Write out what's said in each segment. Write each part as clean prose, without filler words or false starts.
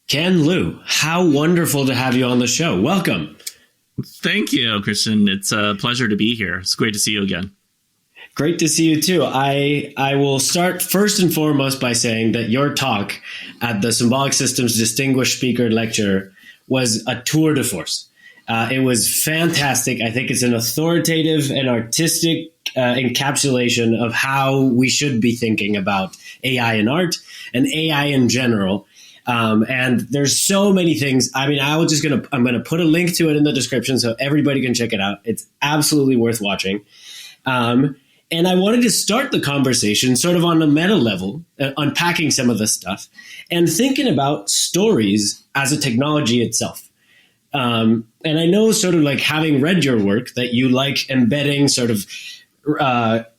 Ken Liu, how wonderful to have you on the show. Welcome. Thank you, Christian. It's a pleasure to be here. It's great to see you again. Great to see you too. I will start first and foremost by saying that your talk at the Symbolic Systems Distinguished Speaker Lecture was a tour de force. It was fantastic. I think it's an authoritative and artistic encapsulation of how we should be thinking about AI in art and AI in general. And there's so many things. I mean, I'm going to put a link to it in the description so everybody can check it out. It's absolutely worth watching. And I wanted to start the conversation sort of on a meta level, unpacking some of the stuff and thinking about stories as a technology itself. And I know, sort of like, having read your work, that you like embedding sort of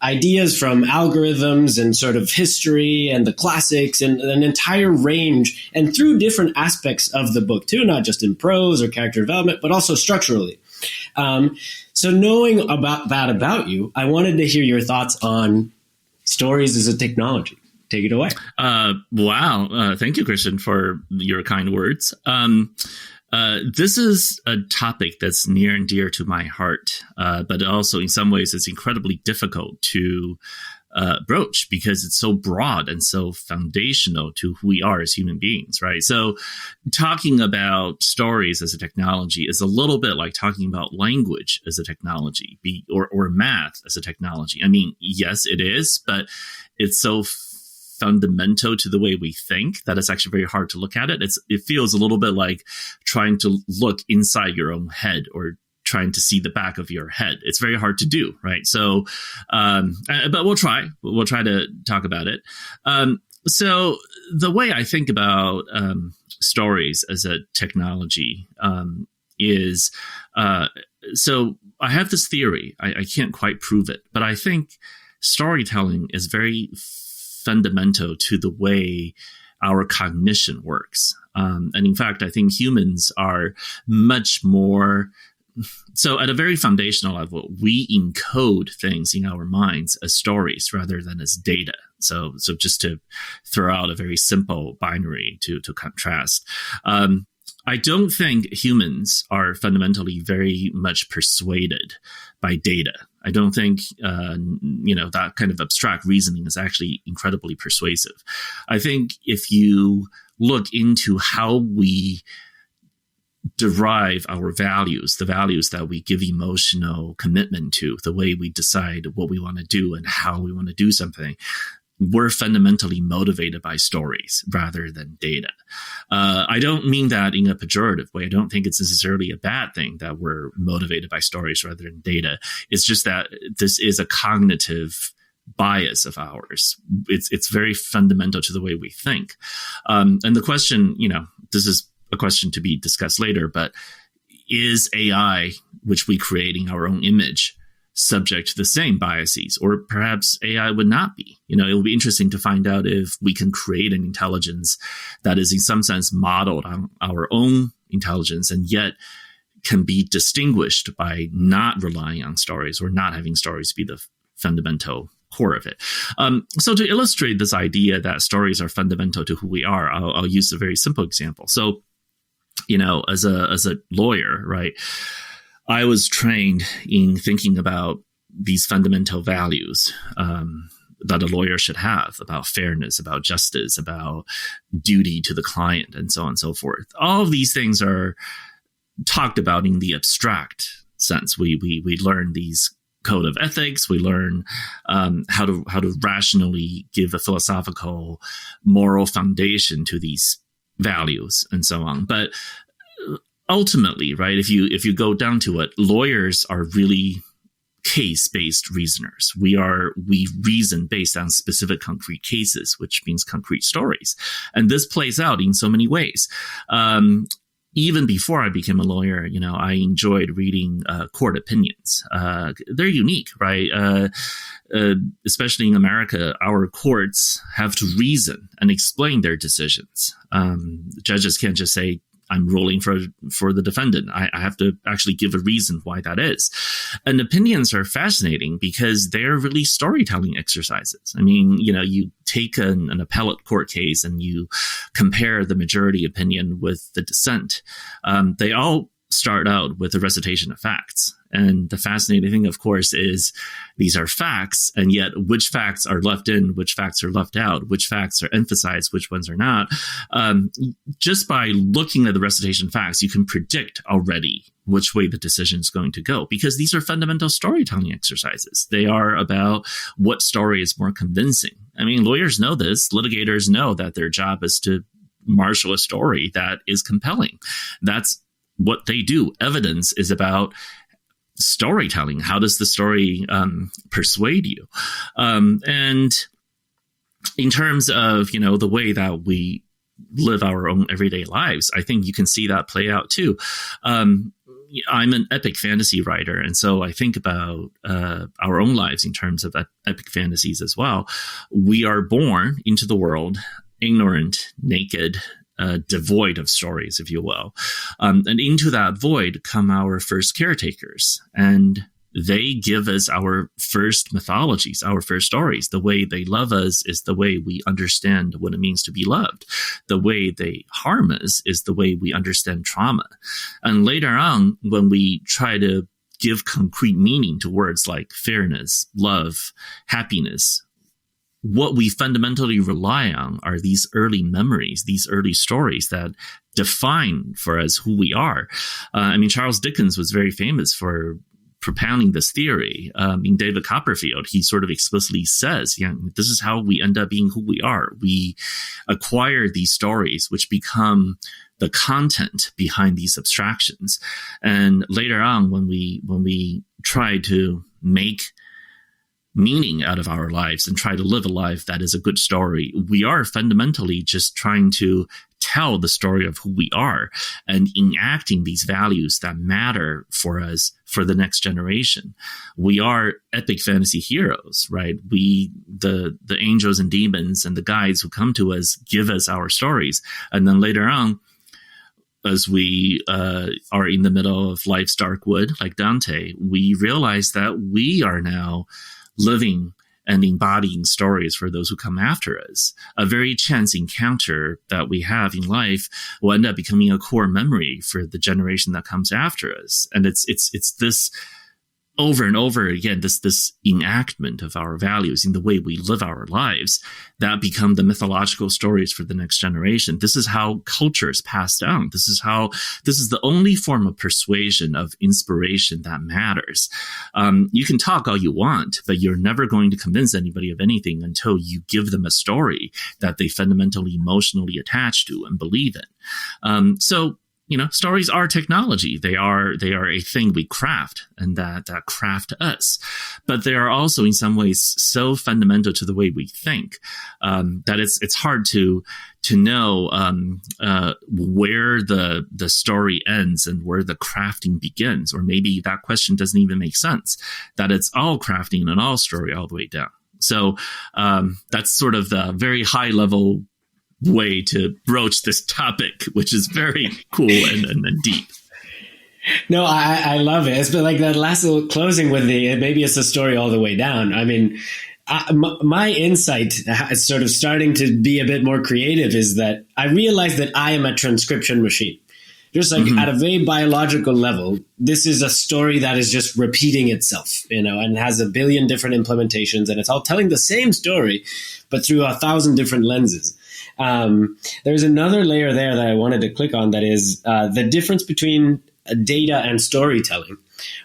ideas from algorithms and sort of history and the classics and an entire range, and through different aspects of the book too, not just in prose or character development, but also structurally. So knowing about you, I wanted to hear your thoughts on stories as a technology. Take it away. Wow. Thank you, Christian, for your kind words. This is a topic that's near and dear to my heart, but also in some ways it's incredibly difficult to broach because it's so broad and so foundational to who we are as human beings, right? So talking about stories as a technology is a little bit like talking about language as a technology, or math as a technology. I mean, yes, it is, but it's so fundamental to the way we think that it's actually very hard to look at it. It feels a little bit like trying to look inside your own head or trying to see the back of your head. It's very hard to do, right? So, but we'll try to talk about it. So the way I think about stories as a technology is, so I have this theory. I can't quite prove it, but I think storytelling is very fundamental to the way our cognition works. And in fact, I think humans are much more. So at a very foundational level, we encode things in our minds as stories rather than as data. So just to throw out a very simple binary to contrast, I don't think humans are fundamentally very much persuaded by data. I don't think, that kind of abstract reasoning is actually incredibly persuasive. I think if you look into how we derive our values, the values that we give emotional commitment to, the way we decide what we want to do and how we want to do something, we're fundamentally motivated by stories rather than data. I don't mean that in a pejorative way. I don't think it's necessarily a bad thing that we're motivated by stories rather than data. It's just that this is a cognitive bias of ours. It's very fundamental to the way we think. And the question, this is a question to be discussed later, but is AI, which we create in our own image, subject to the same biases? Or perhaps AI would not be. It will be interesting to find out if we can create an intelligence that is in some sense modeled on our own intelligence and yet can be distinguished by not relying on stories or not having stories be the fundamental core of it. So to illustrate this idea that stories are fundamental to who we are, I'll use a very simple example. So, as a lawyer, right, I was trained in thinking about these fundamental values that a lawyer should have about fairness, about justice, about duty to the client, and so on and so forth. All of these things are talked about in the abstract sense. We learn these code of ethics. We learn how to rationally give a philosophical, moral foundation to these values, and so on. But ultimately, right, if you go down to it, lawyers are really case-based reasoners. We reason based on specific concrete cases, which means concrete stories. And this plays out in so many ways. Even before I became a lawyer, I enjoyed reading court opinions. They're unique, right? Especially in America, our courts have to reason and explain their decisions. Judges can't just say, I'm ruling for the defendant. I have to actually give a reason why that is. And opinions are fascinating because they're really storytelling exercises. I mean, you take an appellate court case and you compare the majority opinion with the dissent. They all start out with a recitation of facts. And the fascinating thing, of course, is these are facts, and yet which facts are left in, which facts are left out, which facts are emphasized, which ones are not. Just by looking at the recitation facts, you can predict already which way the decision is going to go, because these are fundamental storytelling exercises. They are about what story is more convincing. I mean, lawyers know this. Litigators know that their job is to marshal a story that is compelling. That's what they do. Evidence is about storytelling. How does the story persuade you? And in terms of, the way that we live our own everyday lives, I think you can see that play out too. I'm an epic fantasy writer, and so I think about our own lives in terms of epic fantasies as well. We are born into the world ignorant, naked, devoid of stories, if you will. And into that void come our first caretakers, and they give us our first mythologies, our first stories. The way they love us is the way we understand what it means to be loved. The way they harm us is the way we understand trauma. And later on, when we try to give concrete meaning to words like fairness, love, happiness, what we fundamentally rely on are these early memories, these early stories that define for us who we are. Charles Dickens was very famous for propounding this theory. In David Copperfield, he sort of explicitly says, this is how we end up being who we are. We acquire these stories, which become the content behind these abstractions. And later on, when we try to make meaning out of our lives and try to live a life that is a good story, we are fundamentally just trying to tell the story of who we are and enacting these values that matter for us for the next generation. We are epic fantasy heroes, right? The angels and demons and the guides who come to us give us our stories. And then later on, as we are in the middle of life's dark wood, like Dante, we realize that we are now living and embodying stories for those who come after us. A very chance encounter that we have in life will end up becoming a core memory for the generation that comes after us. And it's this over and over again, this enactment of our values in the way we live our lives that become the mythological stories for the next generation. This is how culture is passed down. This is the only form of persuasion, of inspiration that matters. You can talk all you want, but you're never going to convince anybody of anything until you give them a story that they fundamentally emotionally attach to and believe in. Stories are technology. They are a thing we craft and that craft us. But they are also in some ways so fundamental to the way we think that it's hard to know where the story ends and where the crafting begins. Or maybe that question doesn't even make sense, that it's all crafting and all story all the way down. So that's sort of the very high level way to broach this topic, which is very cool and deep. No, I love it. It's been like that last little closing with maybe it's a story all the way down. I mean, my insight, sort of starting to be a bit more creative, is that I realize that I am a transcription machine. Just like at a very biological level, this is a story that is just repeating itself, and has a billion different implementations, and it's all telling the same story, but through 1,000 different lenses. There's another layer there that I wanted to click on, that is the difference between data and storytelling,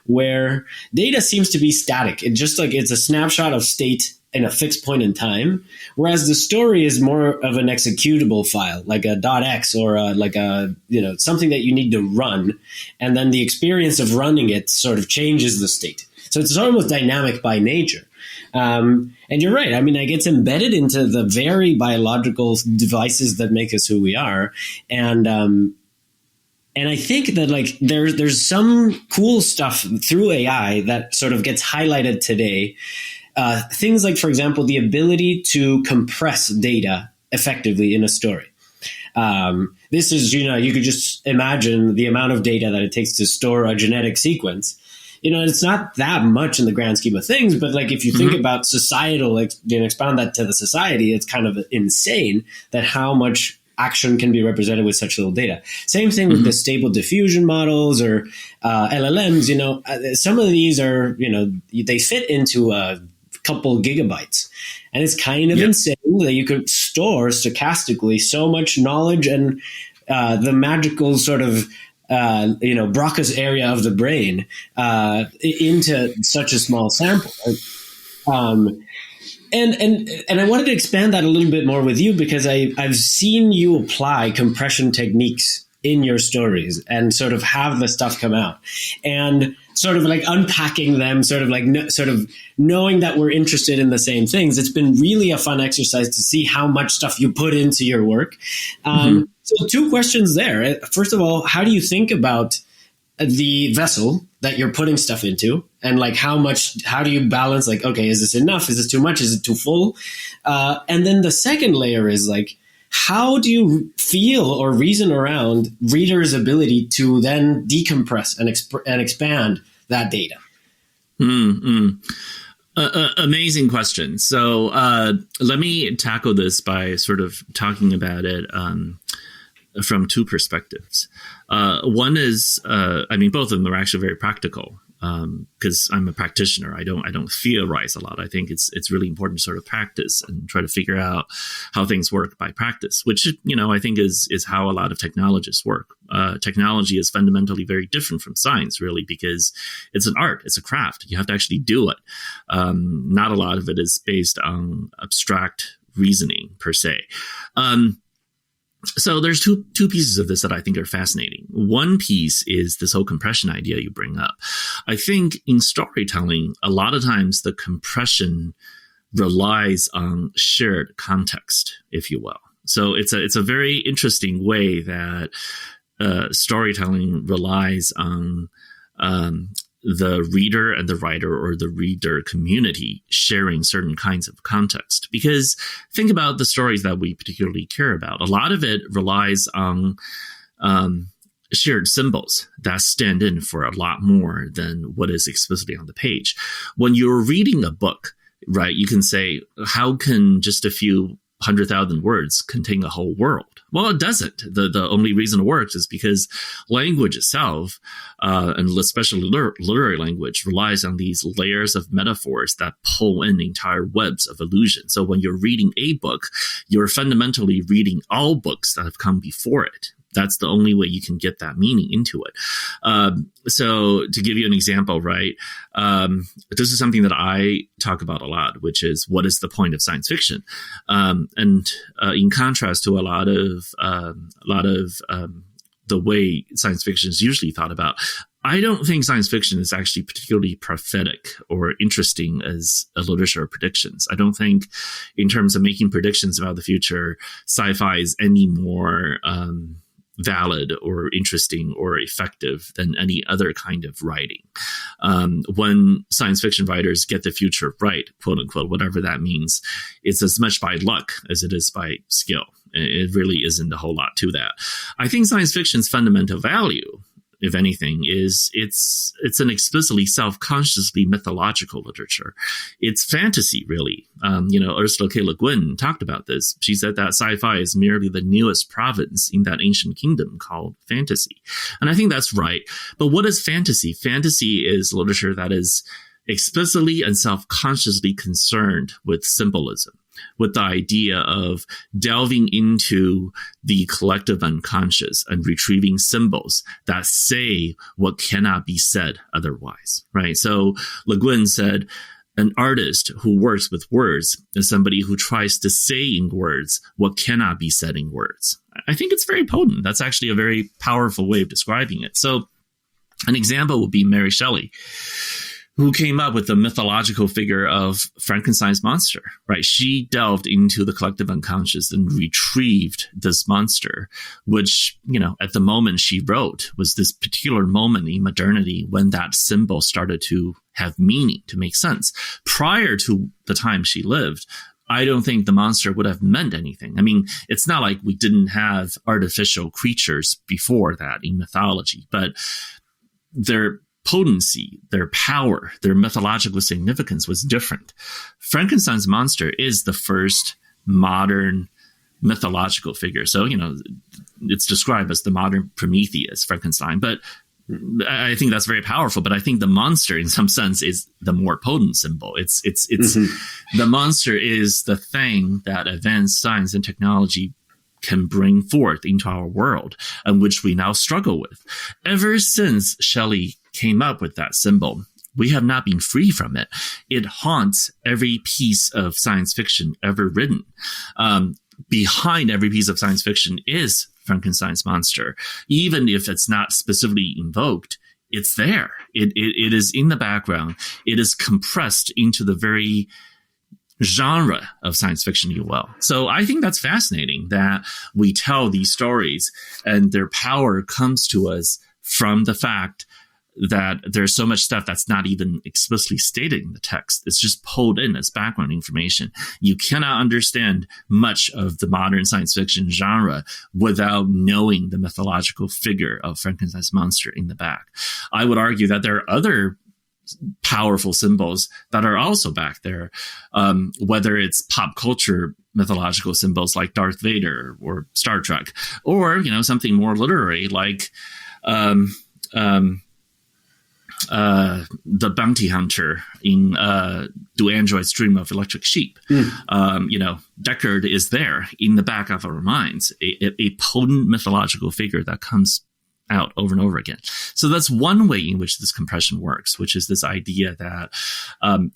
where data seems to be static. It's a snapshot of state in a fixed point in time, whereas the story is more of an executable file, like a .x or something that you need to run, and then the experience of running it sort of changes the state. So it's almost dynamic by nature. And you're right. I mean, it gets embedded into the very biological devices that make us who we are. And I think that there's some cool stuff through AI that sort of gets highlighted today. Things like, for example, the ability to compress data effectively in a story. This is, you could just imagine the amount of data that it takes to store a genetic sequence. It's not that much in the grand scheme of things, but like if you think about societal, expound that to the society, it's kind of insane that how much action can be represented with such little data. Same thing with the stable diffusion models or LLMs. Some of these are, they fit into a couple gigabytes, and it's kind of insane that you could store stochastically so much knowledge and the magical sort of Broca's area of the brain into such a small sample. And I wanted to expand that a little bit more with you because I've seen you apply compression techniques in your stories and sort of have the stuff come out and sort of like unpacking them, sort of like sort of knowing that we're interested in the same things. It's been really a fun exercise to see how much stuff you put into your work. So 2 questions there. First of all, how do you think about the vessel that you're putting stuff into, and like how do you balance, like, okay, is this enough? Is this too much? Is it too full? And then the second layer is like, how do you feel or reason around readers' ability to then decompress and expand that data? Amazing question. So let me tackle this by sort of talking about it from 2 perspectives. One is, both of them are actually very practical. Because I'm a practitioner, I don't theorize a lot. I think it's really important to sort of practice and try to figure out how things work by practice, which I think is how a lot of technologists work. Technology is fundamentally very different from science, really, because it's an art, it's a craft. You have to actually do it. Not a lot of it is based on abstract reasoning per se. So there's two pieces of this that I think are fascinating. One piece is this whole compression idea you bring up. I think in storytelling, a lot of times the compression relies on shared context, if you will. So it's a very interesting way that storytelling relies on the reader and the writer or the reader community sharing certain kinds of context. Because think about the stories that we particularly care about. A lot of it relies on shared symbols that stand in for a lot more than what is explicitly on the page. When you're reading a book, right, you can say, how can just a few 100,000 words contain a whole world? Well, it doesn't. The only reason it works is because language itself, and especially literary language, relies on these layers of metaphors that pull in entire webs of illusion. So when you're reading a book, you're fundamentally reading all books that have come before it. That's the only way you can get that meaning into it. So to give you an example, right, this is something that I talk about a lot, which is what is the point of science fiction? And in contrast to a lot of the way science fiction is usually thought about, I don't think science fiction is actually particularly prophetic or interesting as a literature of predictions. I don't think in terms of making predictions about the future, sci-fi is any more valid or interesting or effective than any other kind of writing. When science fiction writers get the future right, quote unquote, whatever that means, it's as much by luck as it is by skill. It really isn't a whole lot to that. I think science fiction's fundamental value, if anything, is it's an explicitly self-consciously mythological literature. It's fantasy, really. Ursula K. Le Guin talked about this. She said that sci-fi is merely the newest province in that ancient kingdom called fantasy. And I think that's right. But what is fantasy? Fantasy is literature that is explicitly and self-consciously concerned with symbolism, with the idea of delving into the collective unconscious and retrieving symbols that say what cannot be said otherwise, right? So Le Guin said, an artist who works with words is somebody who tries to say in words what cannot be said in words. I think it's very potent. That's actually a very powerful way of describing it. So an example would be Mary Shelley, who came up with the mythological figure of Frankenstein's monster, right? She delved into the collective unconscious and retrieved this monster, which, at the moment she wrote was this particular moment in modernity when that symbol started to have meaning, to make sense. Prior to the time she lived, I don't think the monster would have meant anything. I mean, it's not like we didn't have artificial creatures before that in mythology, but their potency, their power, their mythological significance was different. Frankenstein's monster is the first modern mythological figure. So, it's described as the modern Prometheus, Frankenstein, but I think that's very powerful, but I think the monster in some sense is the more potent symbol. It's the monster is the thing that advanced science and technology can bring forth into our world, and which we now struggle with. Ever since Shelley came up with that symbol, we have not been free from it. It haunts every piece of science fiction ever written. Behind every piece of science fiction is Frankenstein's monster. Even if it's not specifically invoked, it's there. It is in the background. It is compressed into the very genre of science fiction, you will. So I think that's fascinating that we tell these stories and their power comes to us from the fact that there's so much stuff that's not even explicitly stated in the text. It's just pulled in as background information. You cannot understand much of the modern science fiction genre without knowing the mythological figure of Frankenstein's monster in the back. I would argue that there are other powerful symbols that are also back there, whether it's pop culture mythological symbols like Darth Vader or Star Trek, or, something more literary like, the bounty hunter in Do Androids Dream of Electric Sheep? Deckard is there in the back of our minds, a potent mythological figure that comes out over and over again. So that's one way in which this compression works, which is this idea that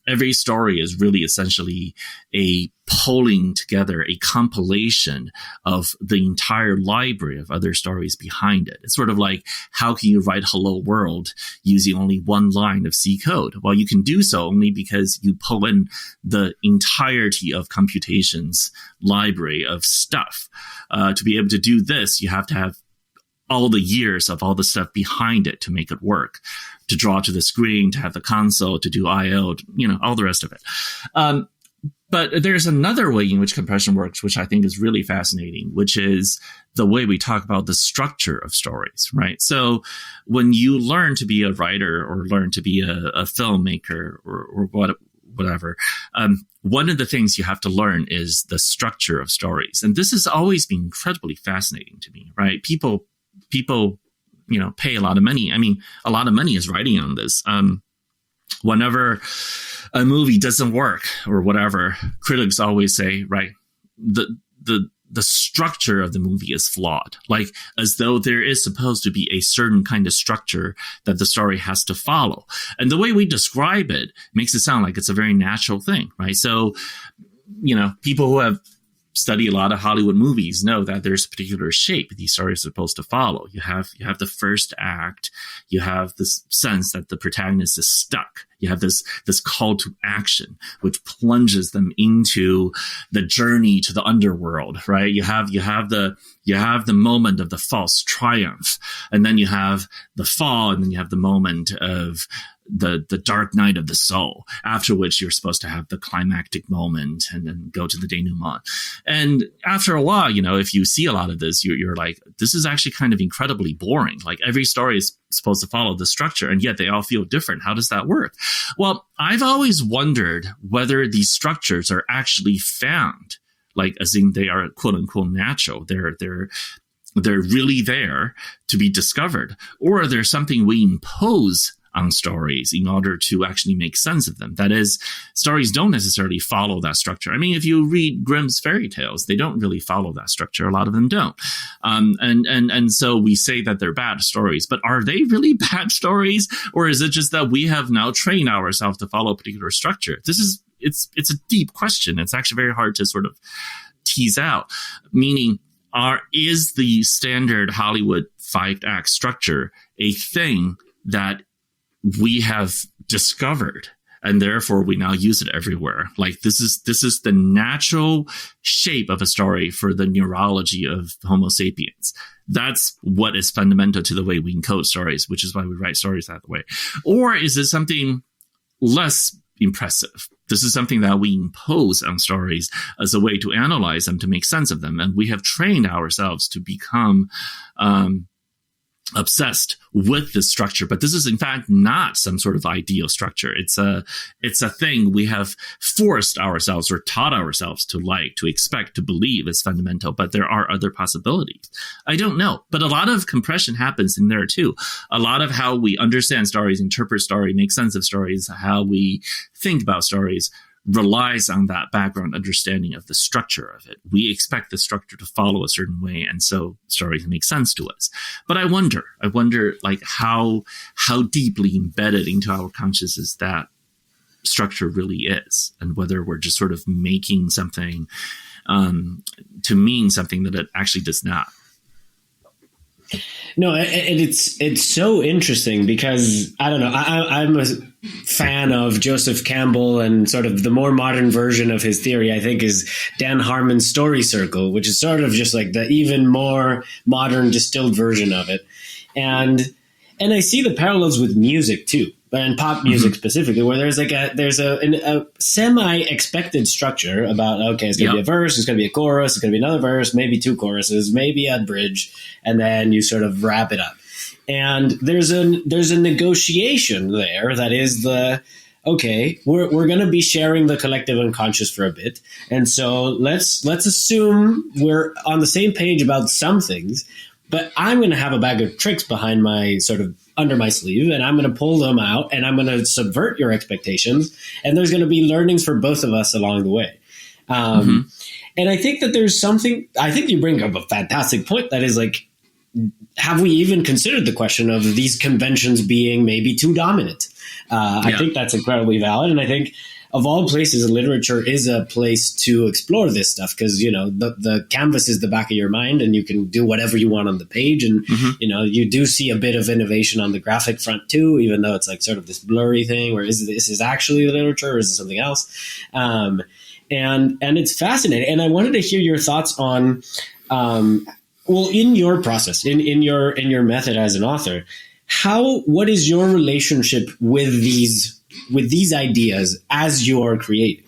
every story is really essentially a pulling together, a compilation of the entire library of other stories behind it. It's sort of like, how can you write Hello World using only one line of C code? Well, you can do so only because you pull in the entirety of computation's library of stuff. To be able to do this, you have to have all the years of all the stuff behind it to make it work, to draw to the screen, to have the console, to do I/O, all the rest of it. But there's another way in which compression works, which I think is really fascinating, which is the way we talk about the structure of stories, right? So when you learn to be a writer or learn to be a filmmaker or whatever, one of the things you have to learn is the structure of stories. And this has always been incredibly fascinating to me, right? People, pay a lot of money. I mean, a lot of money is riding on this. Whenever a movie doesn't work or whatever, critics always say, right, the structure of the movie is flawed, like as though there is supposed to be a certain kind of structure that the story has to follow. And the way we describe it makes it sound like it's a very natural thing, right? So, people who have study a lot of Hollywood movies know that there's a particular shape these stories are supposed to follow. You have the first act. You have this sense that the protagonist is stuck. You have this call to action, which plunges them into the journey to the underworld, right? You have the moment of the false triumph, and then you have the fall, and then you have the moment of the dark night of the soul, after which you're supposed to have the climactic moment and then go to the denouement. And after a while, if you see a lot of this, you're like, this is actually kind of incredibly boring. Like every story is supposed to follow the structure, and yet they all feel different. How does that work? Well, I've always wondered whether these structures are actually found, like as in they are quote unquote natural. They're really there to be discovered, or there's something we impose on stories in order to actually make sense of them. That is, stories don't necessarily follow that structure. I mean, if you read Grimm's fairy tales, they don't really follow that structure. A lot of them don't. And so we say that they're bad stories, but are they really bad stories? Or is it just that we have now trained ourselves to follow a particular structure? It's a deep question. It's actually very hard to sort of tease out, meaning is the standard Hollywood 5-act structure a thing that we have discovered, and therefore we now use it everywhere? Like this is the natural shape of a story for the neurology of Homo sapiens. That's what is fundamental to the way we encode stories, which is why we write stories that way. Or is it something less impressive? This is something that we impose on stories as a way to analyze them, to make sense of them. And we have trained ourselves to become obsessed with this structure. But this is, in fact, not some sort of ideal structure. It's a thing we have forced ourselves or taught ourselves to like, to expect, to believe is fundamental. But there are other possibilities. I don't know. But a lot of compression happens in there, too. A lot of how we understand stories, interpret story, make sense of stories, how we think about stories relies on that background understanding of the structure of it. We expect the structure to follow a certain way, and so stories make sense to us. But I wonder like how deeply embedded into our consciousness that structure really is, and whether we're just sort of making something to mean something that it actually does not. No, it's so interesting because, I don't know, I'm a fan of Joseph Campbell, and sort of the more modern version of his theory, I think, is Dan Harmon's story circle, which is sort of just like the even more modern distilled version of it. And I see the parallels with music too, and pop music specifically, where there's a semi-expected structure about, okay, it's going to be a verse, it's going to be a chorus, it's going to be another verse, maybe two choruses, maybe a bridge, and then you sort of wrap it up. And there's a negotiation there that is okay, we're going to be sharing the collective unconscious for a bit, and so let's assume we're on the same page about some things. But I'm going to have a bag of tricks behind my sort of under my sleeve, and I'm going to pull them out, and I'm going to subvert your expectations. And there's going to be learnings for both of us along the way. And I think that there's something, I think you bring up a fantastic point that is like, have we even considered the question of these conventions being maybe too dominant? I think that's incredibly valid. And I think, of all places, literature is a place to explore this stuff because, you know, the canvas is the back of your mind and you can do whatever you want on the page. And, you know, you do see a bit of innovation on the graphic front, too, even though it's like sort of this blurry thing where is this actually literature or is it something else? And it's fascinating. And I wanted to hear your thoughts on, well, in your process, in your method as an author, what is your relationship with these ideas as you're creating?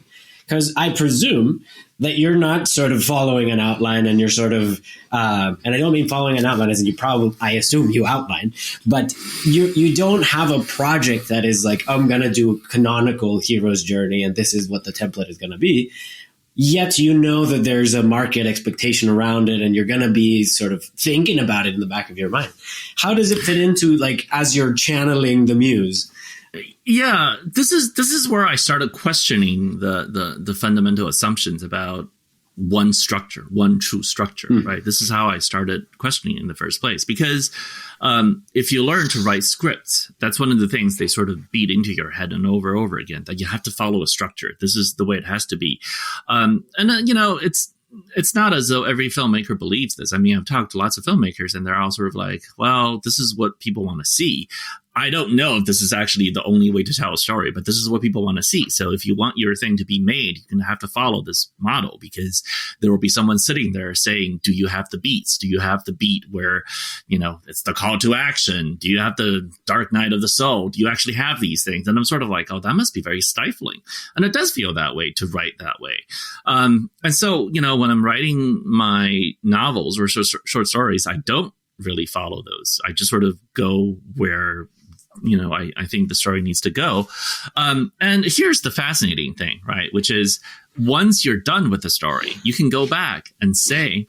Because I presume that you're not sort of following an outline and you're sort of, and I don't mean following an outline as in I assume you outline, but you don't have a project that is like, I'm going to do a canonical hero's journey and this is what the template is going to be. Yet you know that there's a market expectation around it and you're going to be sort of thinking about it in the back of your mind. How does it fit into, like, as you're channeling the muse? Yeah, this is where I started questioning the fundamental assumptions about one structure, one true structure, right? This is how I started questioning in the first place. Because if you learn to write scripts, that's one of the things they sort of beat into your head and over again, that you have to follow a structure. This is the way it has to be. You know, it's not as though every filmmaker believes this. I mean, I've talked to lots of filmmakers and they're all sort of like, well, this is what people want to see. I don't know if this is actually the only way to tell a story, but this is what people want to see. So if you want your thing to be made, you're going to have to follow this model because there will be someone sitting there saying, do you have the beats? Do you have the beat where, you know, it's the call to action? Do you have the dark night of the soul? Do you actually have these things? And I'm sort of like, oh, that must be very stifling. And it does feel that way to write that way. And so, you know, when I'm writing my novels or short stories, I don't really follow those. I just sort of go where, you know, I think the story needs to go. And here's the fascinating thing, right? Which is once you're done with the story, you can go back and say,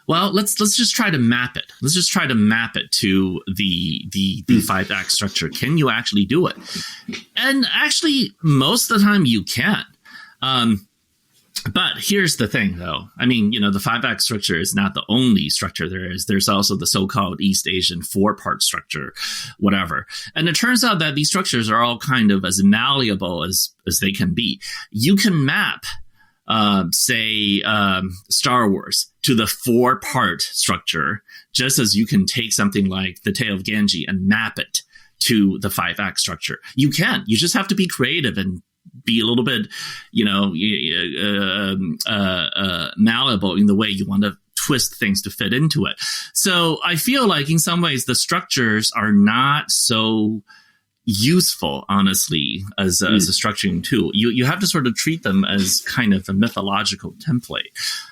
well, let's just try to map it. Let's just try to map it to the 5-act structure. Can you actually do it? And actually, most of the time you can. But here's the thing, though. I mean, you know, the 5-act structure is not the only structure there is. There's also the so-called East Asian 4-part structure, whatever. And it turns out that these structures are all kind of as malleable as they can be. You can map, Star Wars to the 4-part structure, just as you can take something like The Tale of Genji and map it to the 5-act structure. You can. You just have to be creative and be a little bit, you know, malleable in the way you want to twist things to fit into it. So I feel like in some ways the structures are not so useful, honestly, as a structuring tool. You have to sort of treat them as kind of a mythological template.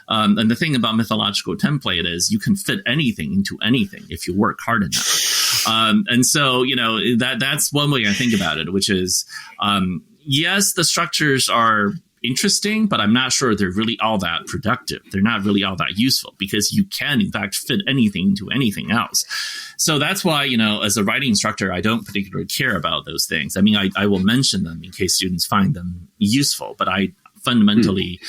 And the thing about mythological template is you can fit anything into anything if you work hard enough. And so, that's one way I think about it, which is, yes, the structures are interesting, but I'm not sure they're really all that productive. They're not really all that useful because you can, in fact, fit anything into anything else. So that's why, as a writing instructor, I don't particularly care about those things. I mean, I will mention them in case students find them useful, but I fundamentally,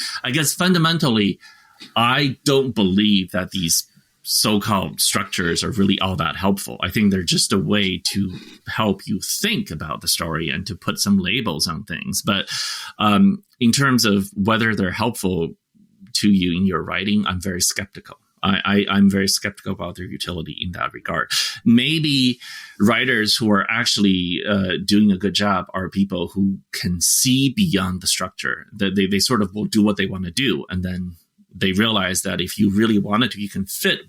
I don't believe that these so-called structures are really all that helpful. I think they're just a way to help you think about the story and to put some labels on things. But in terms of whether they're helpful to you in your writing, I'm very skeptical. I'm very skeptical about their utility in that regard. Maybe writers who are actually doing a good job are people who can see beyond the structure. They sort of will do what they want to do, and then they realize that if you really wanted to, you can fit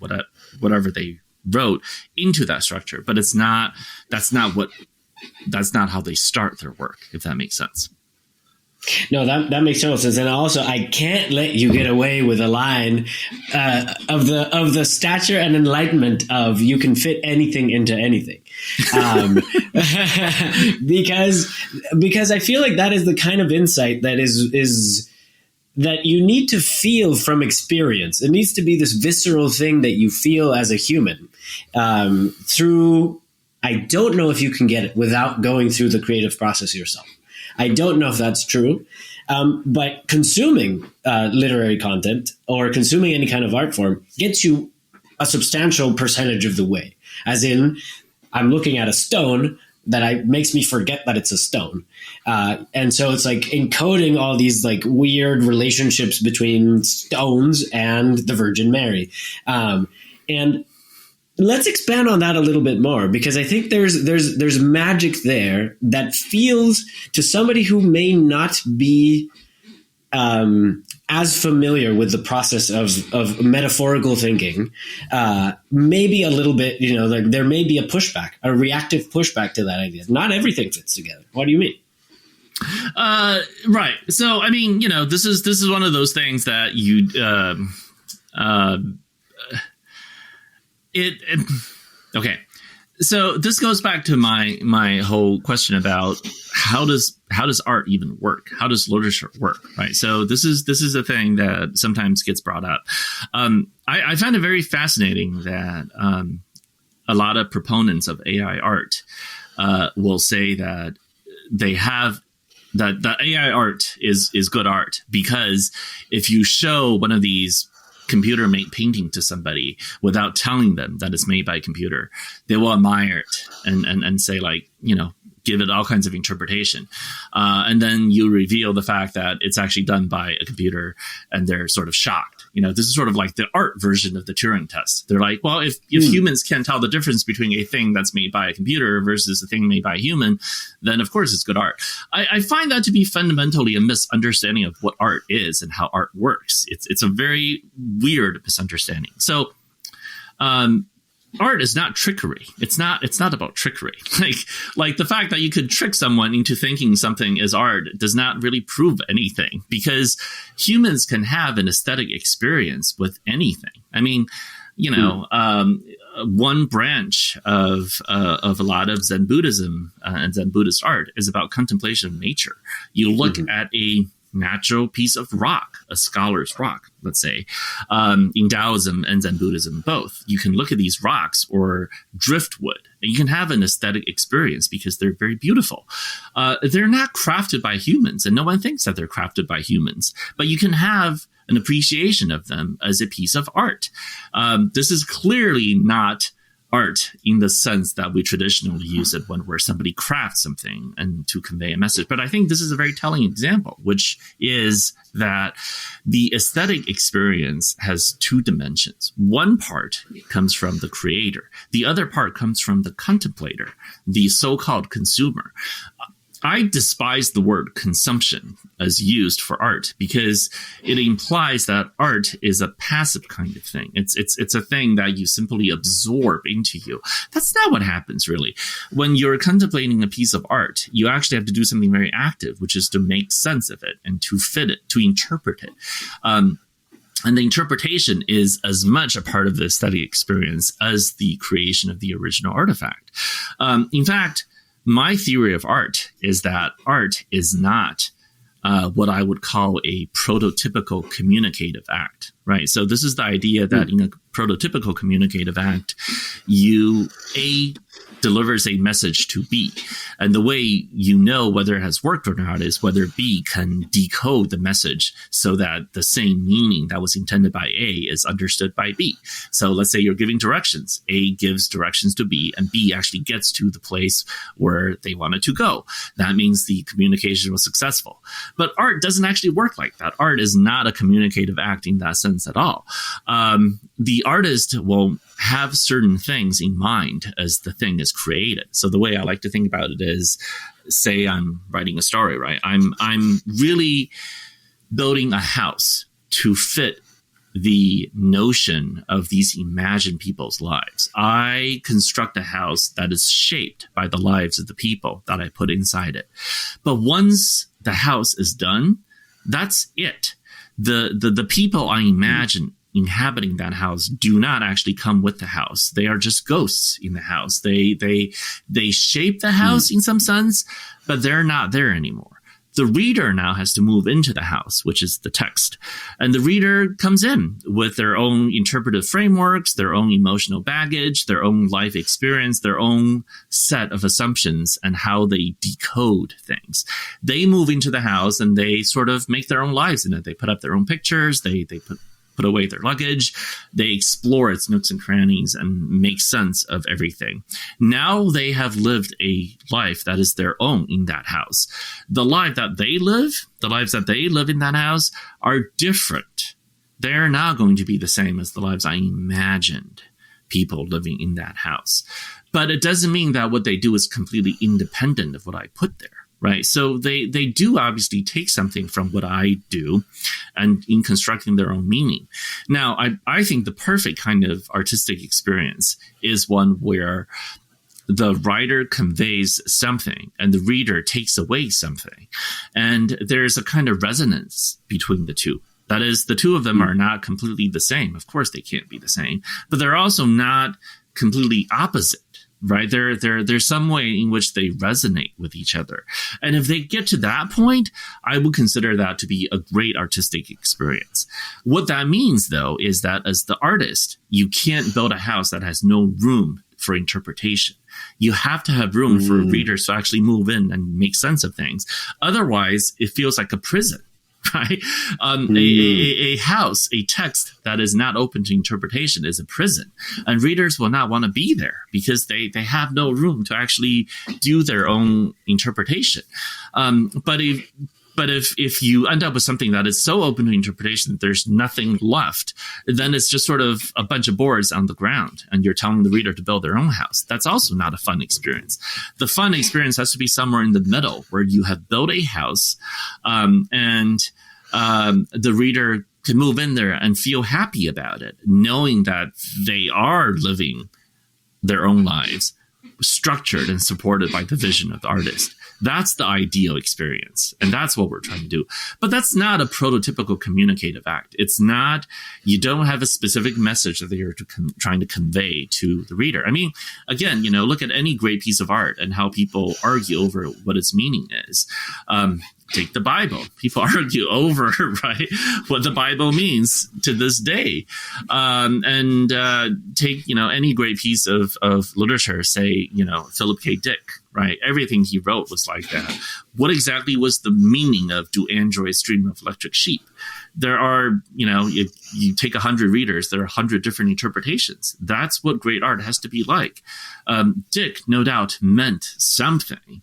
whatever they wrote into that structure. But that's not how they start their work, if that makes sense. No, that makes total sense. And also, I can't let you get away with a line of the stature and enlightenment of you can fit anything into anything, because I feel like that is the kind of insight that is that you need to feel from experience. It needs to be this visceral thing that you feel as a human through. I don't know if you can get it without going through the creative process yourself. I don't know if that's true, but consuming literary content or consuming any kind of art form gets you a substantial percentage of the way. As in, I'm looking at a stone that makes me forget that it's a stone. And so it's like encoding all these like weird relationships between stones and the Virgin Mary. And let's expand on that a little bit more, because I think there's magic there that feels to somebody who may not be as familiar with the process of metaphorical thinking, maybe a little bit, like there may be a reactive pushback to that idea. Not everything fits together. What do you mean? Right. So, I mean, this is one of those things that you, okay. So this goes back to my whole question about how does art even work? How does literature work? Right. So this is a thing that sometimes gets brought up. I find it very fascinating that a lot of proponents of AI art will say that they have that AI art is good art because if you show one of these computer-made painting to somebody without telling them that it's made by a computer, they will admire it and say, like, give it all kinds of interpretation. And then you reveal the fact that it's actually done by a computer and they're sort of shocked. This is sort of like the art version of the Turing test. They're like, well, if humans can't tell the difference between a thing that's made by a computer versus a thing made by a human, then of course it's good art. I find that to be fundamentally a misunderstanding of what art is and how art works. It's a very weird misunderstanding. So, art is not trickery. It's not about trickery. Like the fact that you could trick someone into thinking something is art does not really prove anything, because humans can have an aesthetic experience with anything. I mean, one branch of a lot of Zen Buddhism and Zen Buddhist art is about contemplation of nature. You look at a natural piece of rock, a scholar's rock, let's say, in Taoism and Zen Buddhism both. You can look at these rocks or driftwood, and you can have an aesthetic experience because they're very beautiful. They're not crafted by humans, and no one thinks that they're crafted by humans, but you can have an appreciation of them as a piece of art. This is clearly not art in the sense that we traditionally use it where somebody crafts something and to convey a message. But I think this is a very telling example, which is that the aesthetic experience has two dimensions. One part comes from the creator. The other part comes from the contemplator, the so-called consumer. I despise the word consumption as used for art because it implies that art is a passive kind of thing. It's a thing that you simply absorb into you. That's not what happens, really. When you're contemplating a piece of art, you actually have to do something very active, which is to make sense of it and to fit it, to interpret it. And the interpretation is as much a part of the aesthetic experience as the creation of the original artifact. In fact, my theory of art is that art is not what I would call a prototypical communicative act, right? So this is the idea that in a prototypical communicative act, A delivers a message to B. And the way you know whether it has worked or not is whether B can decode the message so that the same meaning that was intended by A is understood by B. So let's say you're giving directions. A gives directions to B, and B actually gets to the place where they wanted to go. That means the communication was successful. But art doesn't actually work like that. Art is not a communicative act in that sense at all. The artist will have certain things in mind as the thing is created. So the way I like to think about it is, say I'm writing a story, right? I'm really building a house to fit the notion of these imagined people's lives. I construct a house that is shaped by the lives of the people that I put inside it. But once the house is done, that's it. The people I imagine inhabiting that house do not actually come with the house. They are just ghosts in the house. They shape the house in some sense, but they're not there anymore. The reader now has to move into the house, which is the text. And the reader comes in with their own interpretive frameworks, their own emotional baggage, their own life experience, their own set of assumptions and how they decode things. They move into the house and they sort of make their own lives in it. They put up their own pictures. They put away their luggage. They explore its nooks and crannies and make sense of everything. Now they have lived a life that is their own in that house. The lives that they live in that house are different. They're not going to be the same as the lives I imagined people living in that house. But it doesn't mean that what they do is completely independent of what I put there. Right. So they do obviously take something from what I do and in constructing their own meaning. Now, I think the perfect kind of artistic experience is one where the writer conveys something and the reader takes away something. And there's a kind of resonance between the two. That is, the two of them are not completely the same. Of course, they can't be the same, but they're also not completely opposite. Right. There's some way in which they resonate with each other. And if they get to that point, I would consider that to be a great artistic experience. What that means, though, is that as the artist, you can't build a house that has no room for interpretation. You have to have room for readers to actually move in and make sense of things. Otherwise, it feels like a prison. Right? A house, a text that is not open to interpretation is a prison. And readers will not want to be there because they have no room to actually do their own interpretation. But if you end up with something that is so open to interpretation that there's nothing left, then it's just sort of a bunch of boards on the ground and you're telling the reader to build their own house. That's also not a fun experience. The fun experience has to be somewhere in the middle where you have built a house and the reader can move in there and feel happy about it, knowing that they are living their own lives, structured and supported by the vision of the artist. That's the ideal experience. And that's what we're trying to do. But that's not a prototypical communicative act. It's not, you don't have a specific message that you're trying to convey to the reader. I mean, again, look at any great piece of art and how people argue over what its meaning is. Take the Bible. People argue over, right, what the Bible means to this day. And take, any great piece of literature, say, Philip K. Dick, right? Everything he wrote was like that. What exactly was the meaning of Do Androids Dream of Electric Sheep? There are, if you take 100 readers, there are 100 different interpretations. That's what great art has to be like. Dick, no doubt, meant something.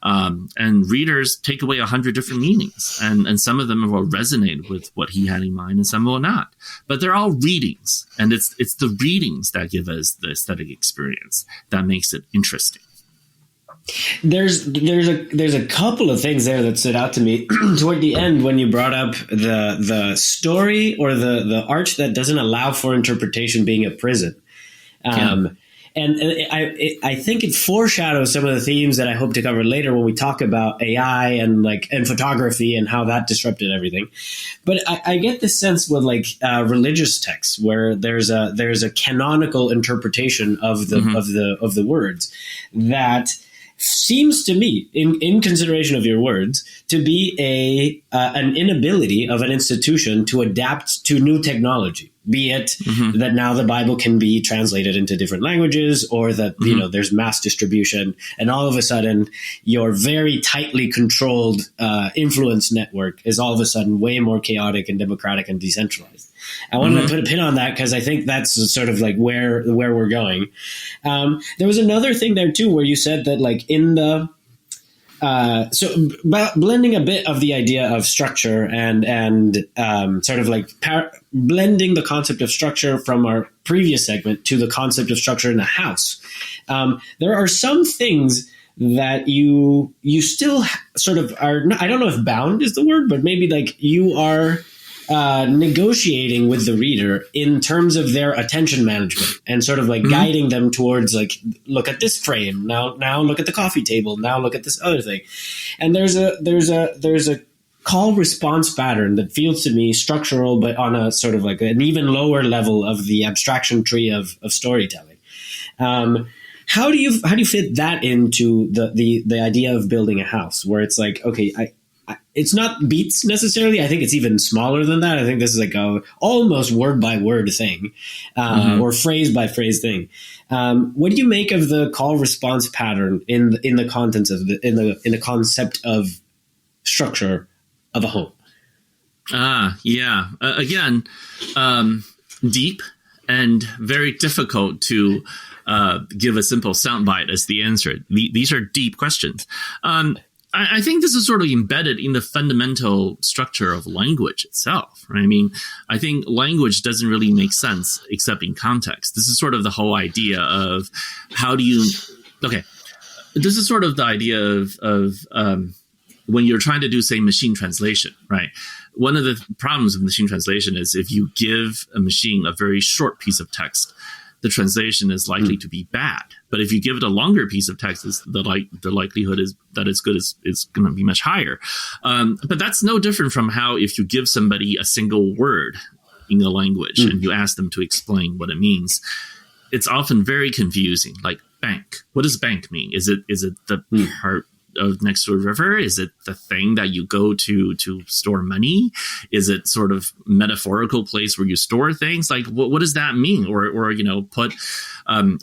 And readers take away 100 different meanings, and some of them will resonate with what he had in mind and some will not. But they're all readings, and it's the readings that give us the aesthetic experience that makes it interesting. There's a couple of things there that stood out to me toward the end when you brought up the story or the art that doesn't allow for interpretation being a prison. And I think it foreshadows some of the themes that I hope to cover later when we talk about AI and photography and how that disrupted everything. But I get this sense with religious texts where there's a canonical interpretation of the words that seems to me, in consideration of your words, to be an inability of an institution to adapt to new technology. Be it that now the Bible can be translated into different languages, or that there's mass distribution, and all of a sudden your very tightly controlled influence network is all of a sudden way more chaotic and democratic and decentralized. I wanted to put a pin on that because I think that's sort of like where we're going. There was another thing there too, where you said that in the blending a bit of the idea of structure and sort of blending the concept of structure from our previous segment to the concept of structure in a house. There are some things that you still sort of are, I don't know if bound is the word, but maybe you are negotiating with the reader in terms of their attention management and sort of guiding them towards look at this frame, now look at the coffee table, now look at this other thing. And there's a call response pattern that feels to me structural, but on a sort of an even lower level of the abstraction tree of storytelling. How do you fit that into the idea of building a house, where it's okay, it's not beats necessarily. I think it's even smaller than that. I think this is a almost word by word thing, or phrase by phrase thing. What do you make of the call response pattern in the contents of in the concept of structure of a home? Again, deep and very difficult to give a simple soundbite as the answer. These are deep questions. I think this is sort of embedded in the fundamental structure of language itself, right? I mean, I think language doesn't really make sense except in context. This is sort of the whole idea of this is sort of the idea of when you're trying to do, say, machine translation, right? One of the problems with machine translation is if you give a machine a very short piece of text, the translation is likely to be bad. But if you give it a longer piece of text, the likelihood is that it's good is going to be much higher. But that's no different from how if you give somebody a single word in a language and you ask them to explain what it means, it's often very confusing. Like bank. What does bank mean? Is it the part of next to a river? Is it the thing that you go to store money? Is it sort of metaphorical place where you store things? What does that mean? Or put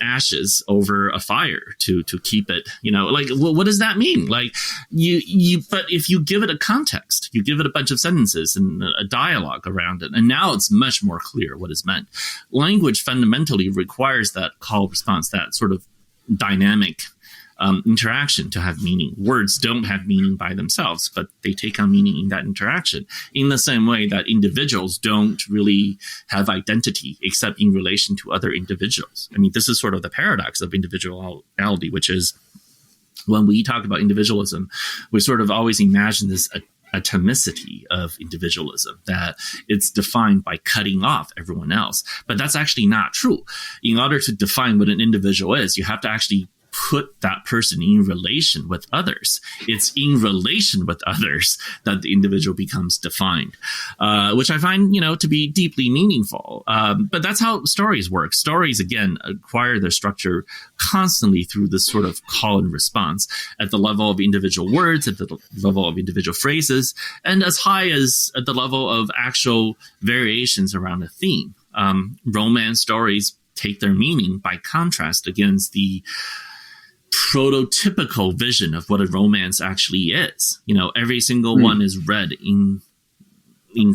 ashes over a fire to keep it, what does that mean? But if you give it a context, you give it a bunch of sentences and a dialogue around it, and now it's much more clear what is meant. Language fundamentally requires that call response, that sort of dynamic interaction to have meaning. Words don't have meaning by themselves, but they take on meaning in that interaction. In the same way that individuals don't really have identity except in relation to other individuals. I mean, this is sort of the paradox of individuality, which is when we talk about individualism, we sort of always imagine this atomicity of individualism, that it's defined by cutting off everyone else. But that's actually not true. In order to define what an individual is, you have to actually put that person in relation with others. It's in relation with others that the individual becomes defined, which I find, to be deeply meaningful. But that's how stories work. Stories, again, acquire their structure constantly through this sort of call and response at the level of individual words, at the level of individual phrases, and as high as at the level of actual variations around a theme. Romance stories take their meaning by contrast against the prototypical vision of what a romance actually is. Every single one is read in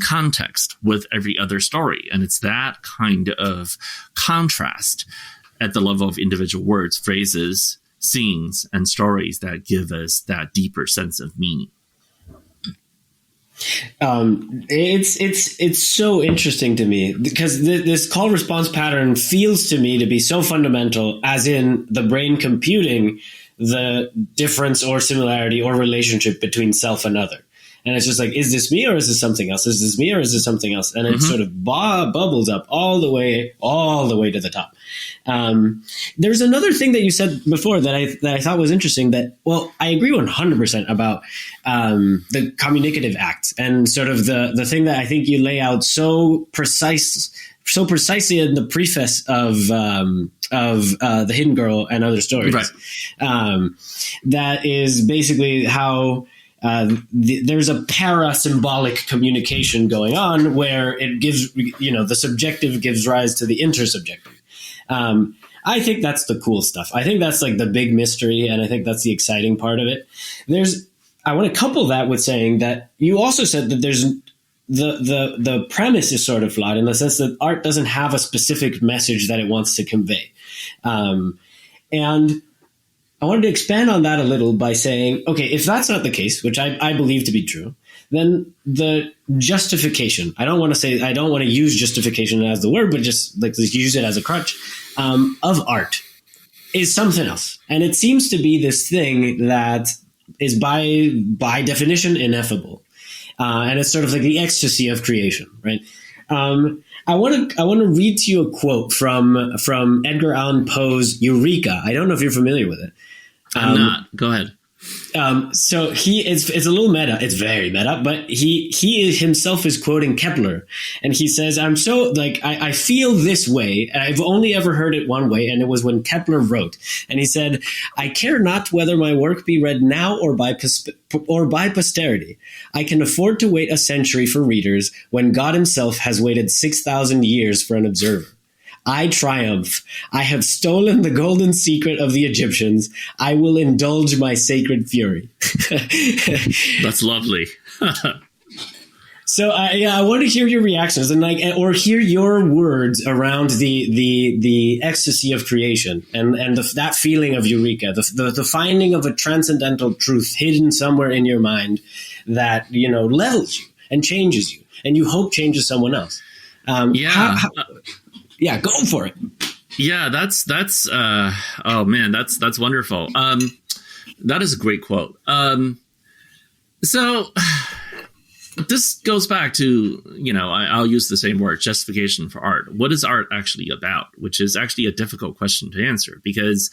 context with every other story. And it's that kind of contrast at the level of individual words, phrases, scenes, and stories that give us that deeper sense of meaning. It's so interesting to me because this call response pattern feels to me to be so fundamental, as in the brain computing the difference or similarity or relationship between self and other. And it's just like, is this me or is this something else? Is this me or is this something else? And it sort of bubbles up all the way to the top. There's another thing that you said before that I thought was interesting, that, well, I agree 100% about the communicative act, and sort of the thing that I think you lay out so precisely in the preface of The Hidden Girl and Other Stories. Right. That is basically how there's a para-symbolic communication going on, where it gives, the subjective gives rise to the intersubjective. I think that's the cool stuff. I think that's like the big mystery, and I think that's the exciting part of it. I want to couple that with saying that you also said that there's the premise is sort of flawed, in the sense that art doesn't have a specific message that it wants to convey. And I wanted to expand on that a little by saying, okay, if that's not the case, which I believe to be true, then the justification, I don't want to use justification as the word, but just like use it as a crutch, of art is something else. And it seems to be this thing that is by definition ineffable. And it's sort of like the ecstasy of creation, right? I want to read to you a quote from Edgar Allan Poe's Eureka. I don't know if you're familiar with it. I'm not. Go ahead. So it's a little meta. It's very meta, but he himself is quoting Kepler, and he says, "I'm so I feel this way, and I've only ever heard it one way, and it was when Kepler wrote." And he said, "I care not whether my work be read now or by posterity. I can afford to wait a century for readers when God Himself has waited 6,000 years for an observer. I triumph. I have stolen the golden secret of the Egyptians. I will indulge my sacred fury." That's lovely. So I want to hear your reactions or hear your words around the ecstasy of creation and that feeling of eureka, the finding of a transcendental truth hidden somewhere in your mind that levels you and changes you, and you hope changes someone else. Yeah, go for it. Yeah, that's oh man, that's wonderful. That is a great quote. So this goes back to, I'll use the same word, justification for art. What is art actually about? Which is actually a difficult question to answer, because,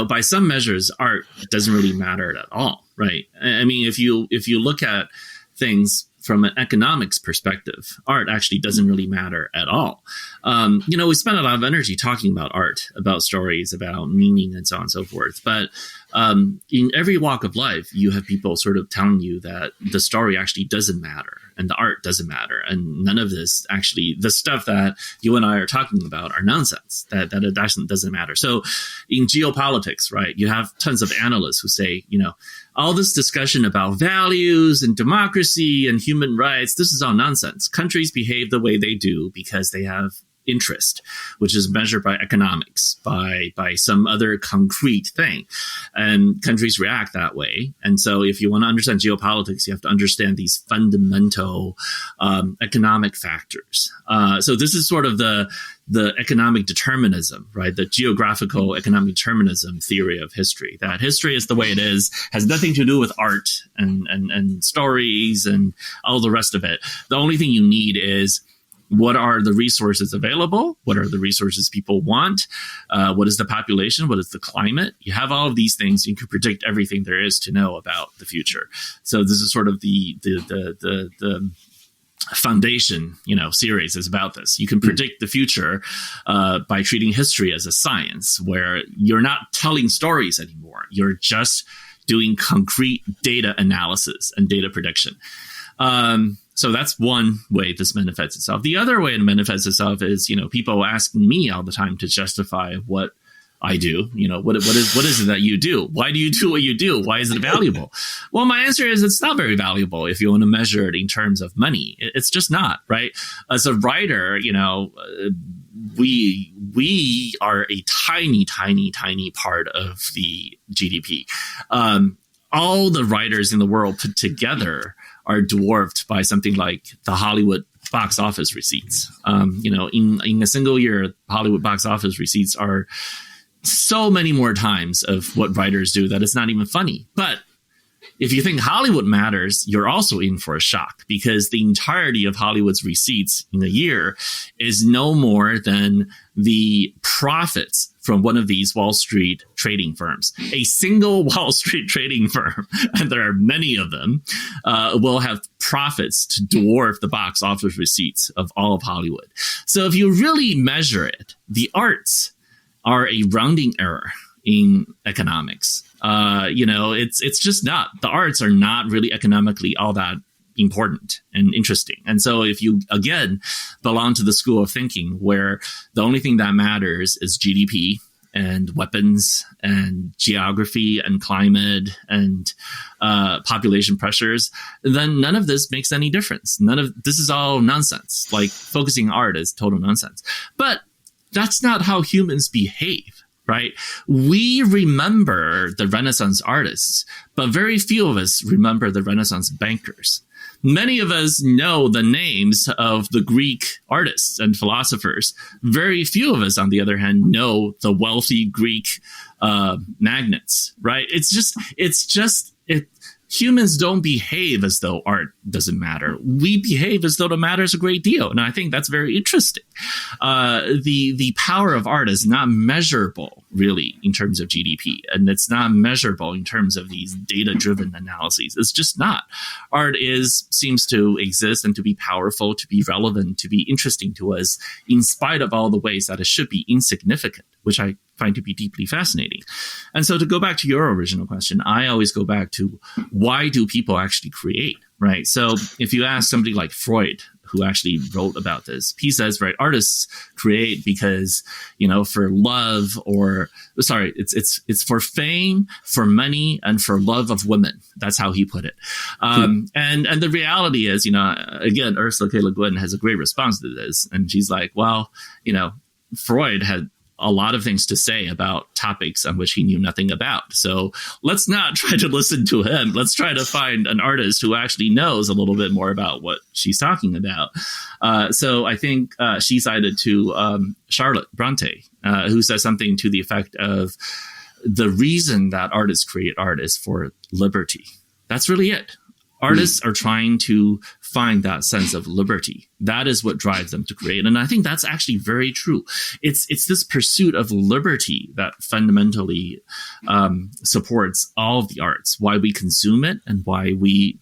by some measures, art doesn't really matter at all, right? I mean, if you look at things from an economics perspective, art actually doesn't really matter at all. We spend a lot of energy talking about art, about stories, about meaning, and so on and so forth. But in every walk of life, you have people sort of telling you that the story actually doesn't matter and the art doesn't matter. And none of this actually, the stuff that you and I are talking about are nonsense, that it actually doesn't matter. So in geopolitics, right, you have tons of analysts who say, all this discussion about values and democracy and human rights, this is all nonsense. Countries behave the way they do because they have interest, which is measured by economics, by some other concrete thing. And countries react that way. And so if you want to understand geopolitics, you have to understand these fundamental economic factors. So this is sort of the economic determinism, right? The geographical economic determinism theory of history, that history is the way it is, has nothing to do with art and stories and all the rest of it. The only thing you need is, what are the resources available? What are the resources people want? What is the population? What is the climate? You have all of these things. You can predict everything there is to know about the future. So this is sort of the foundation, series is about this. You can predict the future by treating history as a science, where you're not telling stories anymore. You're just doing concrete data analysis and data prediction. So that's one way this manifests itself. The other way it manifests itself is, people asking me all the time to justify what I do. What is it that you do? Why do you do what you do? Why is it valuable? Well, my answer is it's not very valuable if you want to measure it in terms of money. It's just not, right? As a writer, we are a tiny, tiny, tiny part of the GDP. All the writers in the world put together are dwarfed by something like the Hollywood box office receipts. In a single year, Hollywood box office receipts are so many more times of what writers do that it's not even funny. But if you think Hollywood matters, you're also in for a shock, because the entirety of Hollywood's receipts in a year is no more than the profits from one of these Wall Street trading firms. A single Wall Street trading firm, and there are many of them, will have profits to dwarf the box office receipts of all of Hollywood. So if you really measure it, the arts are a rounding error in economics. It's just not. The arts are not really economically all that important and interesting. And so if you, again, belong to the school of thinking where the only thing that matters is GDP and weapons and geography and climate and population pressures, then none of this makes any difference. None of this is all nonsense. Like, focusing on art is total nonsense. But that's not how humans behave. Right? We remember the Renaissance artists, but very few of us remember the Renaissance bankers. Many of us know the names of the Greek artists and philosophers. Very few of us, on the other hand, know the wealthy Greek magnates, right? Humans don't behave as though art doesn't matter. We behave as though it matters a great deal. And I think that's very interesting. The power of art is not measurable, really, in terms of GDP. And it's not measurable in terms of these data-driven analyses. It's just not. Art seems to exist and to be powerful, to be relevant, to be interesting to us, in spite of all the ways that it should be insignificant, which I find to be deeply fascinating. And so to go back to your original question, I always go back to, why do people actually create, right? So if you ask somebody like Freud, who actually wrote about this, he says, right, artists create because, for love, it's for fame, for money, and for love of women. That's how he put it. And the reality is, again, Ursula K. Le Guin has a great response to this. And she's like, well, Freud had a lot of things to say about topics on which he knew nothing about. So let's not try to listen to him. Let's try to find an artist who actually knows a little bit more about what she's talking about. So I think she cited to Charlotte Bronte, who says something to the effect of, the reason that artists create art is for liberty. That's really it. Artists are trying to find that sense of liberty. That is what drives them to create. And I think that's actually very true. It's this pursuit of liberty that fundamentally supports all of the arts, why we consume it and why we,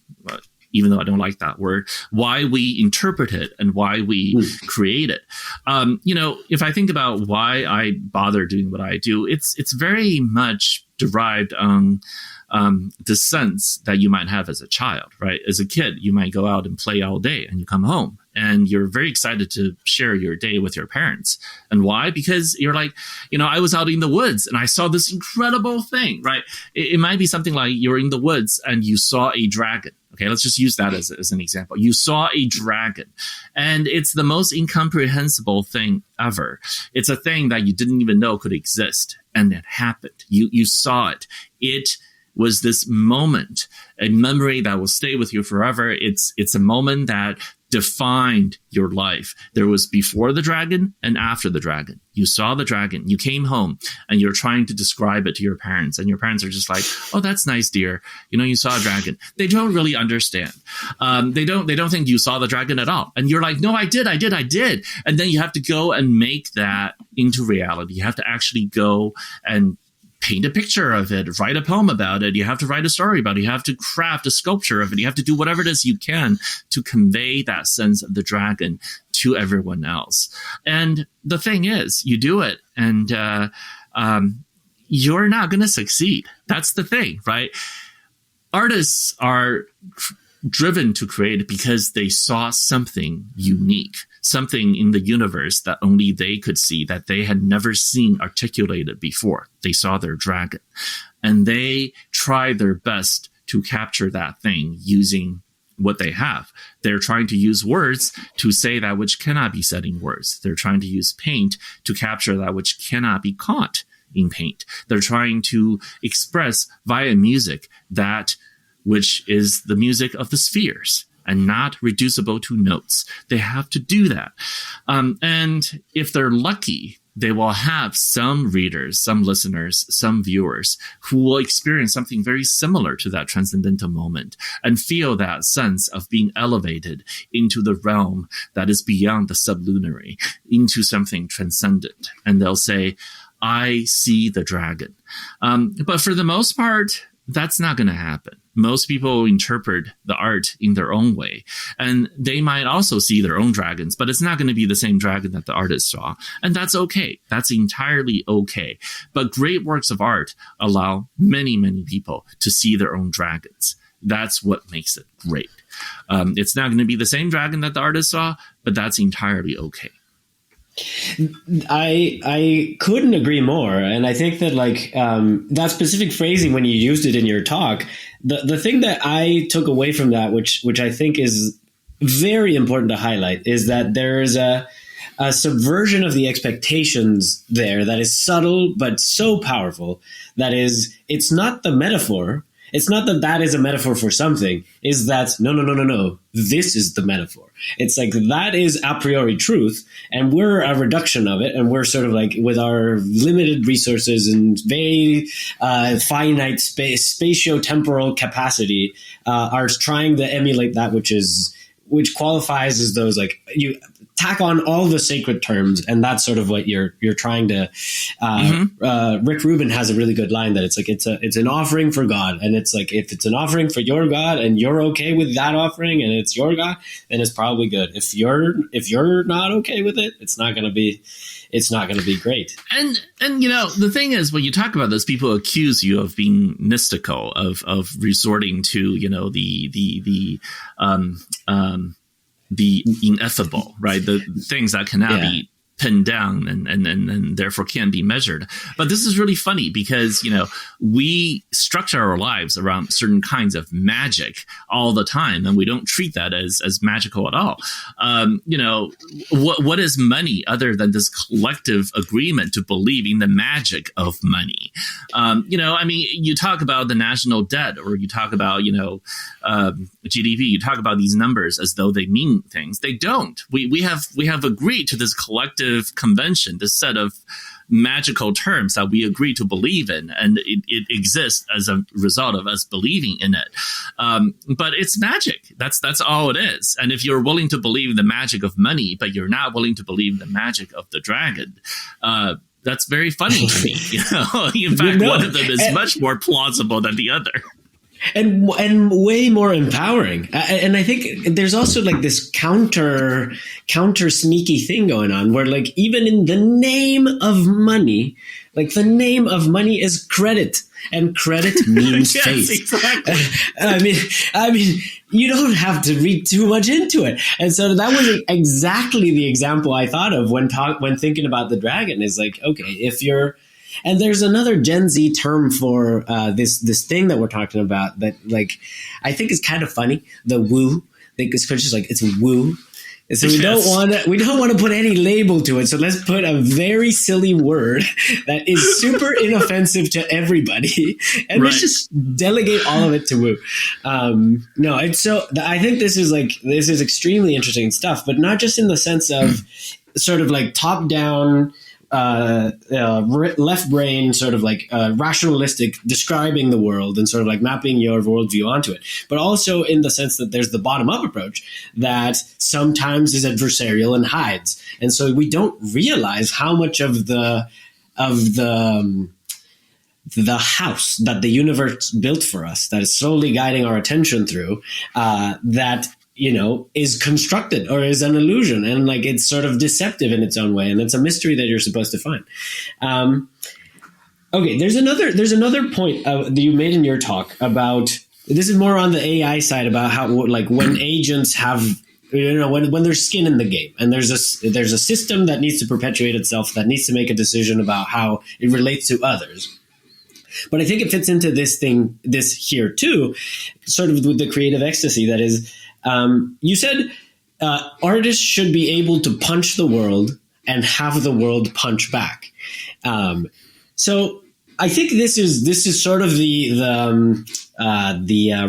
even though I don't like that word, why we interpret it and why we create it. If I think about why I bother doing what I do, it's very much derived on the sense that you might have as a child, right? As a kid, you might go out and play all day and you come home and you're very excited to share your day with your parents. And why? Because you're like, I was out in the woods and I saw this incredible thing, right? It might be something like you're in the woods and you saw a dragon. Okay, let's just use that as an example. You saw a dragon, and it's the most incomprehensible thing ever. It's a thing that you didn't even know could exist, and it happened. You saw it. It was this moment, a memory that will stay with you forever. It's a moment that defined your life. There was before the dragon and after the dragon. You saw the dragon, you came home, and you're trying to describe it to your parents, and your parents are just like, "Oh, that's nice, dear. You saw a dragon." They don't really understand. They don't think you saw the dragon at all. And you're like, "No, I did. And then you have to go and make that into reality. You have to actually go and paint a picture of it, write a poem about it. You have to write a story about it. You have to craft a sculpture of it. You have to do whatever it is you can to convey that sense of the dragon to everyone else. And the thing is, you do it and you're not going to succeed. That's the thing, right? Artists are driven to create because they saw something unique, something in the universe that only they could see, that they had never seen articulated before. They saw their dragon, and they try their best to capture that thing using what they have. They're trying to use words to say that which cannot be said in words. They're trying to use paint to capture that which cannot be caught in paint. They're trying to express via music that which is the music of the spheres and not reducible to notes. They have to do that. And if they're lucky, they will have some readers, some listeners, some viewers who will experience something very similar to that transcendental moment and feel that sense of being elevated into the realm that is beyond the sublunary, into something transcendent. And they'll say, I see the dragon. But for the most part, that's not going to happen. Most people interpret the art in their own way, and they might also see their own dragons, but it's not going to be the same dragon that the artist saw. And that's okay. That's entirely okay. But great works of art allow many, many people to see their own dragons. That's what makes it great. It's not going to be the same dragon that the artist saw, but that's entirely okay. I couldn't agree more, and I think that that specific phrasing when you used it in your talk, the thing that I took away from that, which I think is very important to highlight, is that there is a subversion of the expectations there that is subtle but so powerful. That is, it's not the metaphor. It's not that is a metaphor for something. Is that no. This is the metaphor. It's like that is a priori truth, and we're a reduction of it, and we're sort of like with our limited resources and very finite spatio-temporal capacity, are trying to emulate that which qualifies as those, like, you tack on all the sacred terms, and that's sort of what you're trying to. Rick Rubin has a really good line that it's like it's an offering for God, and it's like if it's an offering for your God and you're okay with that offering and it's your God, then it's probably good. If you're not okay with it, it's not going to be great. And the thing is, when you talk about this, people accuse you of being mystical, of resorting to the ineffable, right? The things that cannot be pinned down and therefore can't be measured. But this is really funny because, we structure our lives around certain kinds of magic all the time, and we don't treat that as magical at all. What is money other than this collective agreement to believe in the magic of money? You talk about the national debt, or you talk about, GDP, you talk about these numbers as though they mean things. They don't. We have agreed to this collective convention, this set of magical terms that we agree to believe in, and it exists as a result of us believing in it. But it's magic. That's all it is. And if you're willing to believe the magic of money, but you're not willing to believe the magic of the dragon, that's very funny to me. In fact, one of them is much more plausible than the other. And way more empowering. And I think there's also like this counter sneaky thing going on where, like, even in the name of money, like, the name of money is credit, and credit means yes, faith. Exactly. I mean, you don't have to read too much into it. And so that was exactly the example I thought of when thinking about the dragon. Is like, okay, if you're. And there's another Gen Z term for this thing that we're talking about that, like, I think is kind of funny. The woo. It's just like, it's woo. And so we don't want to put any label to it. So let's put a very silly word that is super inoffensive to everybody, and let's just delegate all of it to woo. I think this is extremely interesting stuff, but not just in the sense of sort of like top down. Left brain sort of like rationalistic describing the world and sort of like mapping your worldview onto it, but also in the sense that there's the bottom up approach that sometimes is adversarial and hides, and so we don't realize how much of the house that the universe built for us, that is slowly guiding our attention through, that is constructed or is an illusion, and like it's sort of deceptive in its own way, and it's a mystery that you're supposed to find. Okay, there's another point that you made in your talk about, this is more on the AI side, about how, like, when agents have, when there's skin in the game, and there's a system that needs to perpetuate itself, that needs to make a decision about how it relates to others. But I think it fits into this here too, sort of with the creative ecstasy that is. You said artists should be able to punch the world and have the world punch back. So I think this is sort of the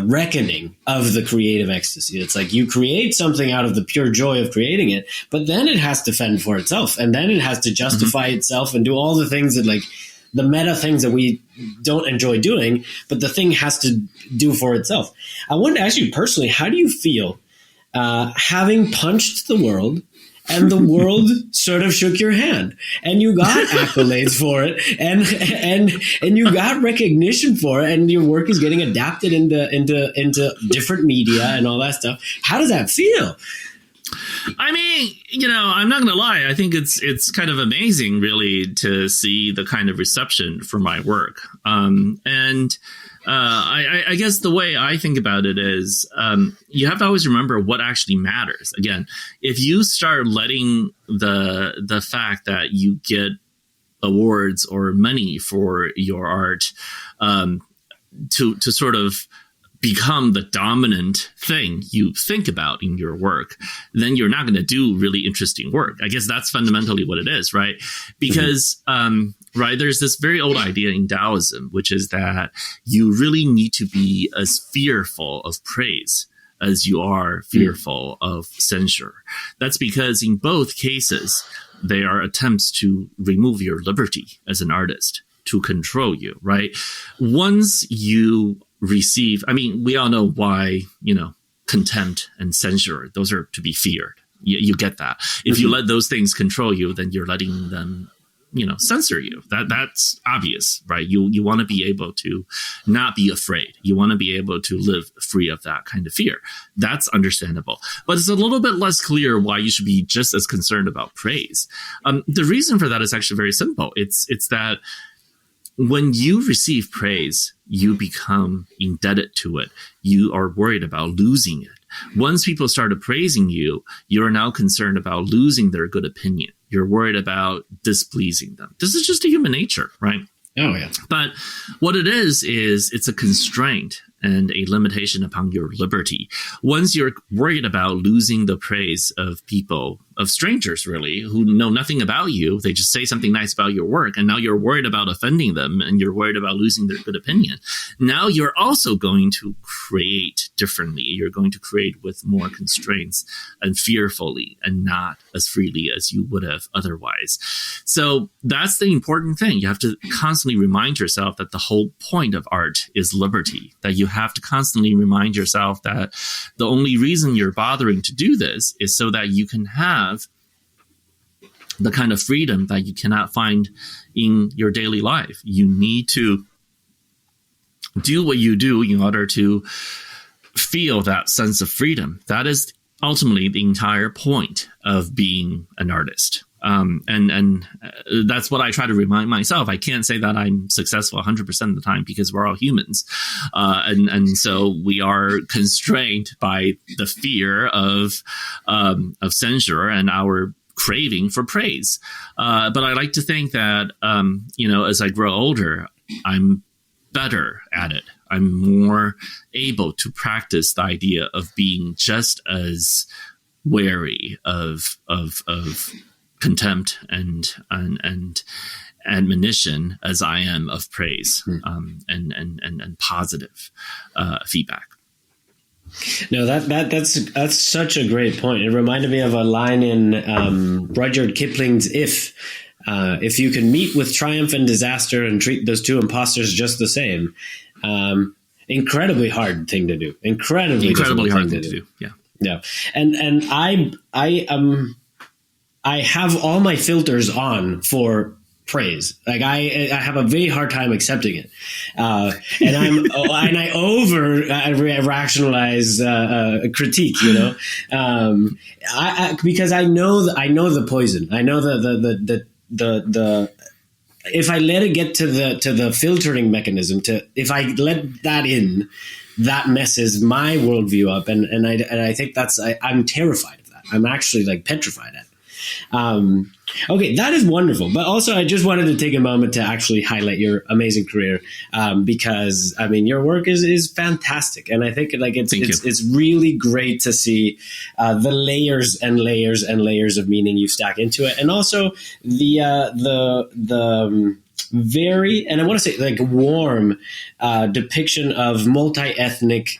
reckoning of the creative ecstasy. It's like you create something out of the pure joy of creating it, but then it has to fend for itself, and then it has to justify itself and do all the things that, like, the meta things that we don't enjoy doing, but the thing has to do for itself. I wanted to ask you personally, how do you feel having punched the world and the world sort of shook your hand and you got accolades for it and you got recognition for it and your work is getting adapted into different media and all that stuff? How does that feel? I mean, I'm not going to lie. I think it's kind of amazing, really, to see the kind of reception for my work. I guess the way I think about it is you have to always remember what actually matters. Again, if you start letting the fact that you get awards or money for your art to sort of become the dominant thing you think about in your work, then you're not going to do really interesting work. I guess that's fundamentally what it is, right? Because, right, there's this very old idea in Taoism, which is that you really need to be as fearful of praise as you are fearful of censure. That's because in both cases, they are attempts to remove your liberty as an artist, to control you, right? Once you receive, I mean, we all know why, contempt and censure, those are to be feared. You get that. If you let those things control you, then you're letting them, censor you. That's obvious, right? You want to be able to not be afraid. You want to be able to live free of that kind of fear. That's understandable. But it's a little bit less clear why you should be just as concerned about praise. The reason for that is actually very simple. It's that when you receive praise, you become indebted to it. You are worried about losing it. Once people started praising you, you're now concerned about losing their good opinion. You're worried about displeasing them. This is just a human nature, right? Oh, yeah. But what it is it's a constraint and a limitation upon your liberty. Once you're worried about losing the praise of people, of strangers really, who know nothing about you, they just say something nice about your work, and now you're worried about offending them, and you're worried about losing their good opinion. Now you're also going to create differently. You're going to create with more constraints and fearfully, and not as freely as you would have otherwise. So that's the important thing. You have to constantly remind yourself that the whole point of art is liberty, that you have to constantly remind yourself that the only reason you're bothering to do this is so that you can have the kind of freedom that you cannot find in your daily life. You need to do what you do in order to feel that sense of freedom. That is ultimately the entire point of being an artist. And that's what I try to remind myself. I can't say that I'm successful 100% of the time because we're all humans. And so we are constrained by the fear of censure and our craving for praise. But I like to think that, as I grow older, I'm better at it. I'm more able to practice the idea of being just as wary of contempt and admonition as I am of praise and positive feedback. No, that's such a great point. It reminded me of a line in Rudyard Kipling's If you can meet with triumph and disaster and treat those two imposters just the same. Incredibly hard thing to do. Incredibly hard thing to do. Yeah. Yeah. And I have all my filters on for praise. Like I have a very hard time accepting it. And I over rationalize critique, because I know the poison. I know the if I let it get to the filtering mechanism, if I let that in, that messes my worldview up. And I think I'm terrified of that. I'm actually like petrified at it. Okay, that is wonderful. But also, I just wanted to take a moment to actually highlight your amazing career, because I mean, your work is fantastic, and I think like it's really great to see the layers and layers and layers of meaning you stack into it, and also the very, and I want to say like warm depiction of multi-ethnic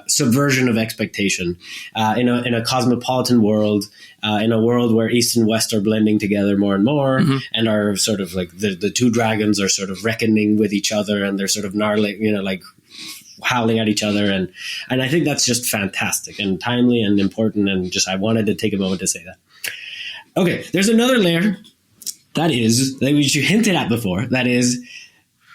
subversion of expectation in a cosmopolitan world, in a world where East and West are blending together more and more, and are sort of like the two dragons are sort of reckoning with each other, and they're sort of gnarling, like howling at each other, and I think that's just fantastic and timely and important, and just I wanted to take a moment to say that. Okay, there's another layer. That is, which you hinted at before, that is,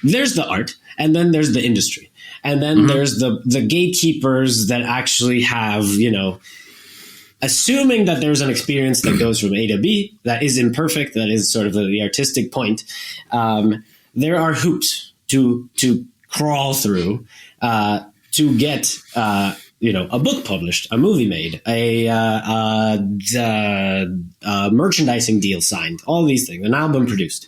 there's the art, and then there's the industry. And then there's the gatekeepers that actually have, assuming that there's an experience that goes from A to B, that is imperfect, that is sort of the artistic point, there are hoops to crawl through to get a book published, a movie made, a merchandising deal signed, all these things, an album produced.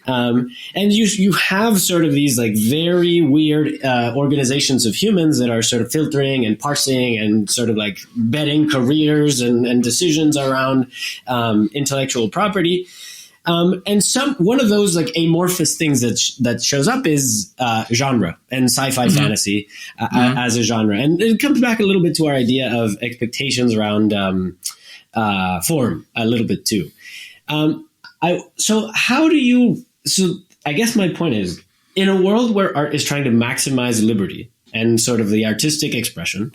And you have sort of these like very weird organizations of humans that are sort of filtering and parsing and sort of like betting careers and decisions around intellectual property. And one of those like amorphous things that shows up is genre and sci-fi fantasy as a genre, and it comes back a little bit to our idea of expectations around form a little bit too. So I guess my point is, in a world where art is trying to maximize liberty and sort of the artistic expression,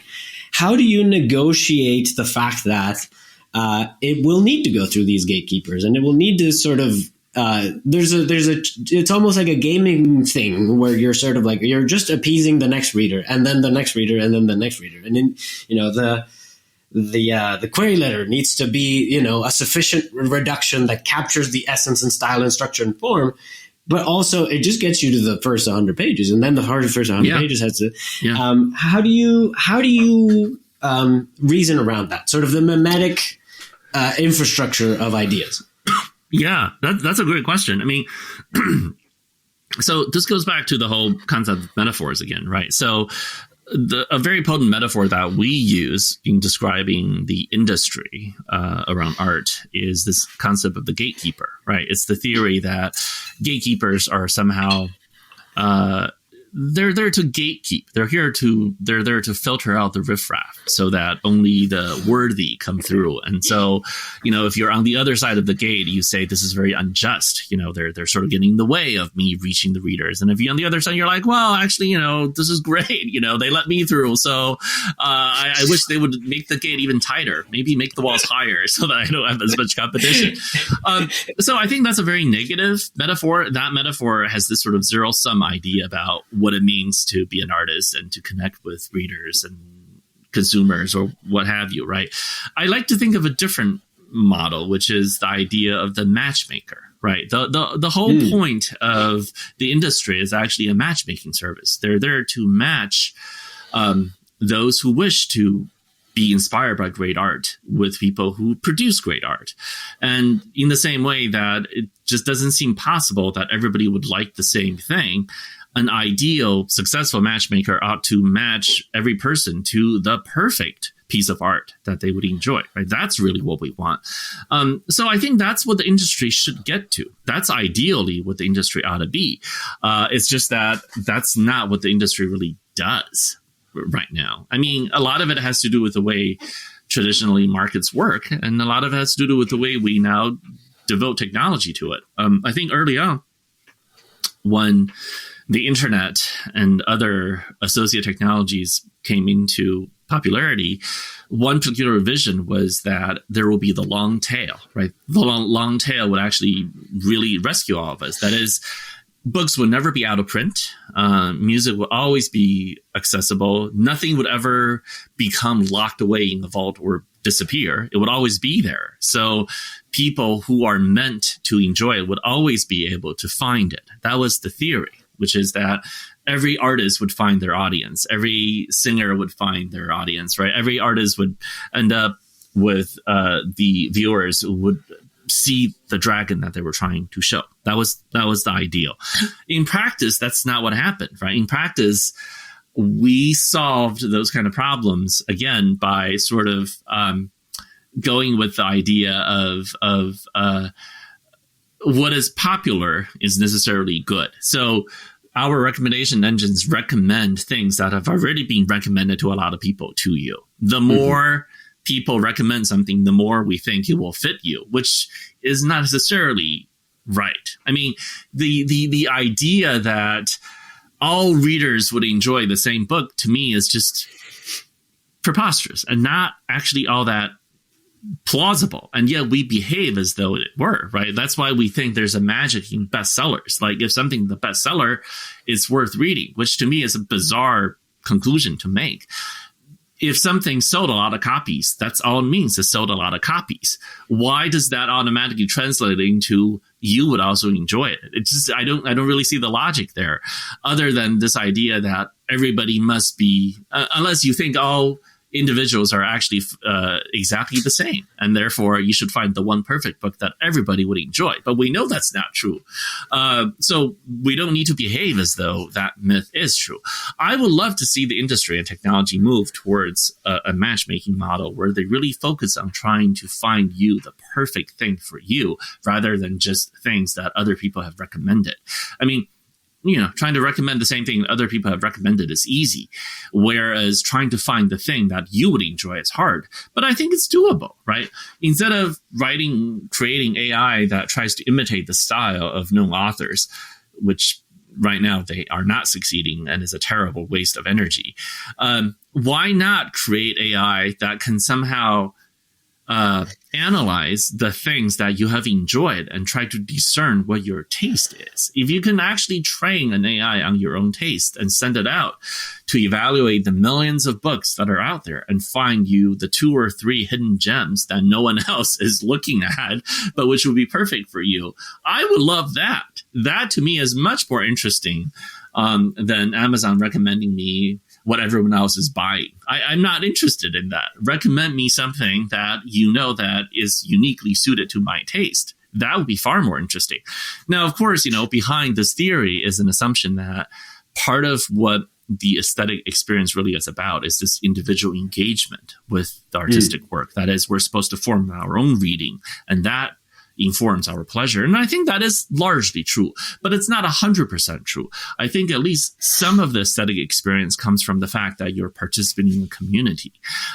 how do you negotiate the fact that it will need to go through these gatekeepers, and it will need to sort of it's almost like a gaming thing where you're sort of like you're just appeasing the next reader, and then the next reader, and then the next reader, and then the query letter needs to be a sufficient reduction that captures the essence and style and structure and form, but also it just gets you to the first 100 pages, and then the first 100 pages has to. How do you reason around that sort of the mimetic infrastructure of ideas? Yeah, that's a great question. I mean, so this goes back to the whole concept of metaphors again, right? So a very potent metaphor that we use in describing the industry around art is this concept of the gatekeeper, right? It's the theory that gatekeepers are somehow they're there to gatekeep. They're there to filter out the riffraff so that only the worthy come through. And so, if you're on the other side of the gate, you say this is very unjust. They're sort of getting in the way of me reaching the readers. And if you're on the other side, you're like, well, actually, this is great. They let me through. So I wish they would make the gate even tighter, maybe make the walls higher so that I don't have as much competition. So I think that's a very negative metaphor. That metaphor has this sort of zero-sum idea about what it means to be an artist and to connect with readers and consumers or what have you, right? I like to think of a different model, which is the idea of the matchmaker, right? The whole point of the industry is actually a matchmaking service. They're there to match those who wish to be inspired by great art with people who produce great art. And in the same way that it just doesn't seem possible that everybody would like the same thing, an ideal, successful matchmaker ought to match every person to the perfect piece of art that they would enjoy, right? That's really what we want. So I think that's what the industry should get to. That's ideally what the industry ought to be. It's just that that's not what the industry really does right now. I mean, a lot of it has to do with the way traditionally markets work, and a lot of it has to do with the way we now devote technology to it. I think early on, when the internet and other associated technologies came into popularity, one particular vision was that there will be the long tail, right? The long tail would actually really rescue all of us. That is, books would never be out of print. Music would always be accessible. Nothing would ever become locked away in the vault or disappear. It would always be there. So people who are meant to enjoy it would always be able to find it. That was the theory, which is that every artist would find their audience. Every singer would find their audience, right? Every artist would end up with the viewers who would see the dragon that they were trying to show. That was the ideal. In practice, that's not what happened, right? In practice, we solved those kind of problems again by sort of going with the idea of what is popular is necessarily good. So our recommendation engines recommend things that have already been recommended to a lot of people to you. The more people recommend something, the more we think it will fit you, which is not necessarily right. I mean, the idea that all readers would enjoy the same book, to me, is just preposterous and not actually all that plausible. And yet we behave as though it were, right? That's why we think there's a magic in bestsellers. Like if something the bestseller is worth reading, which to me is a bizarre conclusion to make. If something sold a lot of copies, that's all it means. It sold a lot of copies. Why does that automatically translate into you would also enjoy it? It's just, I don't really see the logic there, other than this idea that everybody must be, unless you think all individuals are actually exactly the same, and therefore you should find the one perfect book that everybody would enjoy. But we know that's not true. So we don't need to behave as though that myth is true. I would love to see the industry and technology move towards a matchmaking model where they really focus on trying to find you the perfect thing for you, rather than just things that other people have recommended. I mean, trying to recommend the same thing that other people have recommended is easy, whereas trying to find the thing that you would enjoy is hard. But I think it's doable, right? Instead of creating AI that tries to imitate the style of known authors, which right now they are not succeeding and is a terrible waste of energy, why not create AI that can somehow analyze the things that you have enjoyed and try to discern what your taste is? If you can actually train an AI on your own taste and send it out to evaluate the millions of books that are out there and find you the 2 or 3 hidden gems that no one else is looking at, but which would be perfect for you, I would love that. That to me is much more interesting than Amazon recommending me what everyone else is buying. I'm not interested in that. Recommend me something that that is uniquely suited to my taste. That would be far more interesting. Now, of course, behind this theory is an assumption that part of what the aesthetic experience really is about is this individual engagement with the artistic work. That is, we're supposed to form our own reading, and that informs our pleasure. And I think that is largely true, but it's not 100% true. I think at least some of the aesthetic experience comes from the fact that you're participating in a community.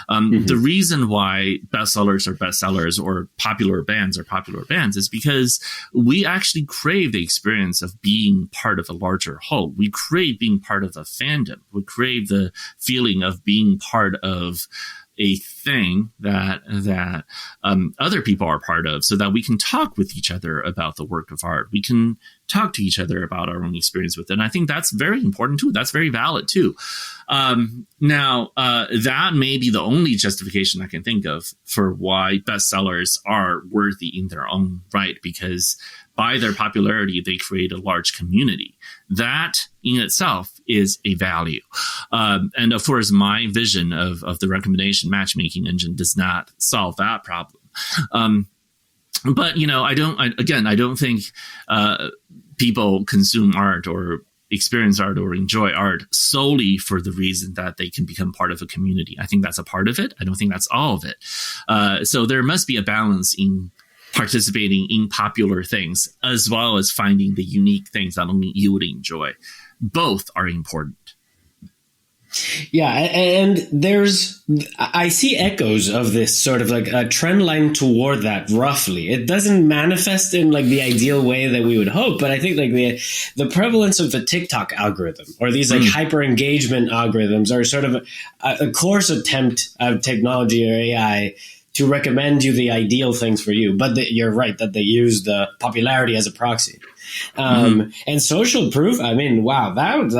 The reason why bestsellers are bestsellers or popular bands are popular bands is because we actually crave the experience of being part of a larger whole. We crave being part of a fandom. We crave the feeling of being part of a thing that other people are part of, so that we can talk with each other about the work of art. We can talk to each other about our own experience with it. And I think that's very important too. That's very valid too. Now, that may be the only justification I can think of for why bestsellers are worthy in their own right, because by their popularity, they create a large community. That in itself is a value. And of course, my vision of the recommendation matchmaking engine does not solve that problem. But, I don't think people consume art or experience art or enjoy art solely for the reason that they can become part of a community. I think that's a part of it. I don't think that's all of it. So there must be a balance in participating in popular things, as well as finding the unique things that only you would enjoy. Both are important. Yeah, and I see echoes of this sort of like a trend line toward that roughly. It doesn't manifest in like the ideal way that we would hope, but I think like the prevalence of the TikTok algorithm or these like hyper engagement algorithms are sort of a coarse attempt of technology or AI to recommend you the ideal things for you. But you're right that they use the popularity as a proxy. And social proof, I mean, wow, that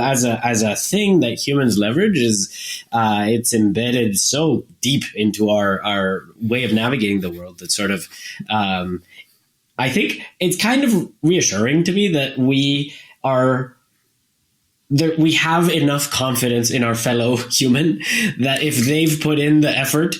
as a thing that humans leverage is it's embedded so deep into our way of navigating the world that sort of I think it's kind of reassuring to me that we have enough confidence in our fellow human that if they've put in the effort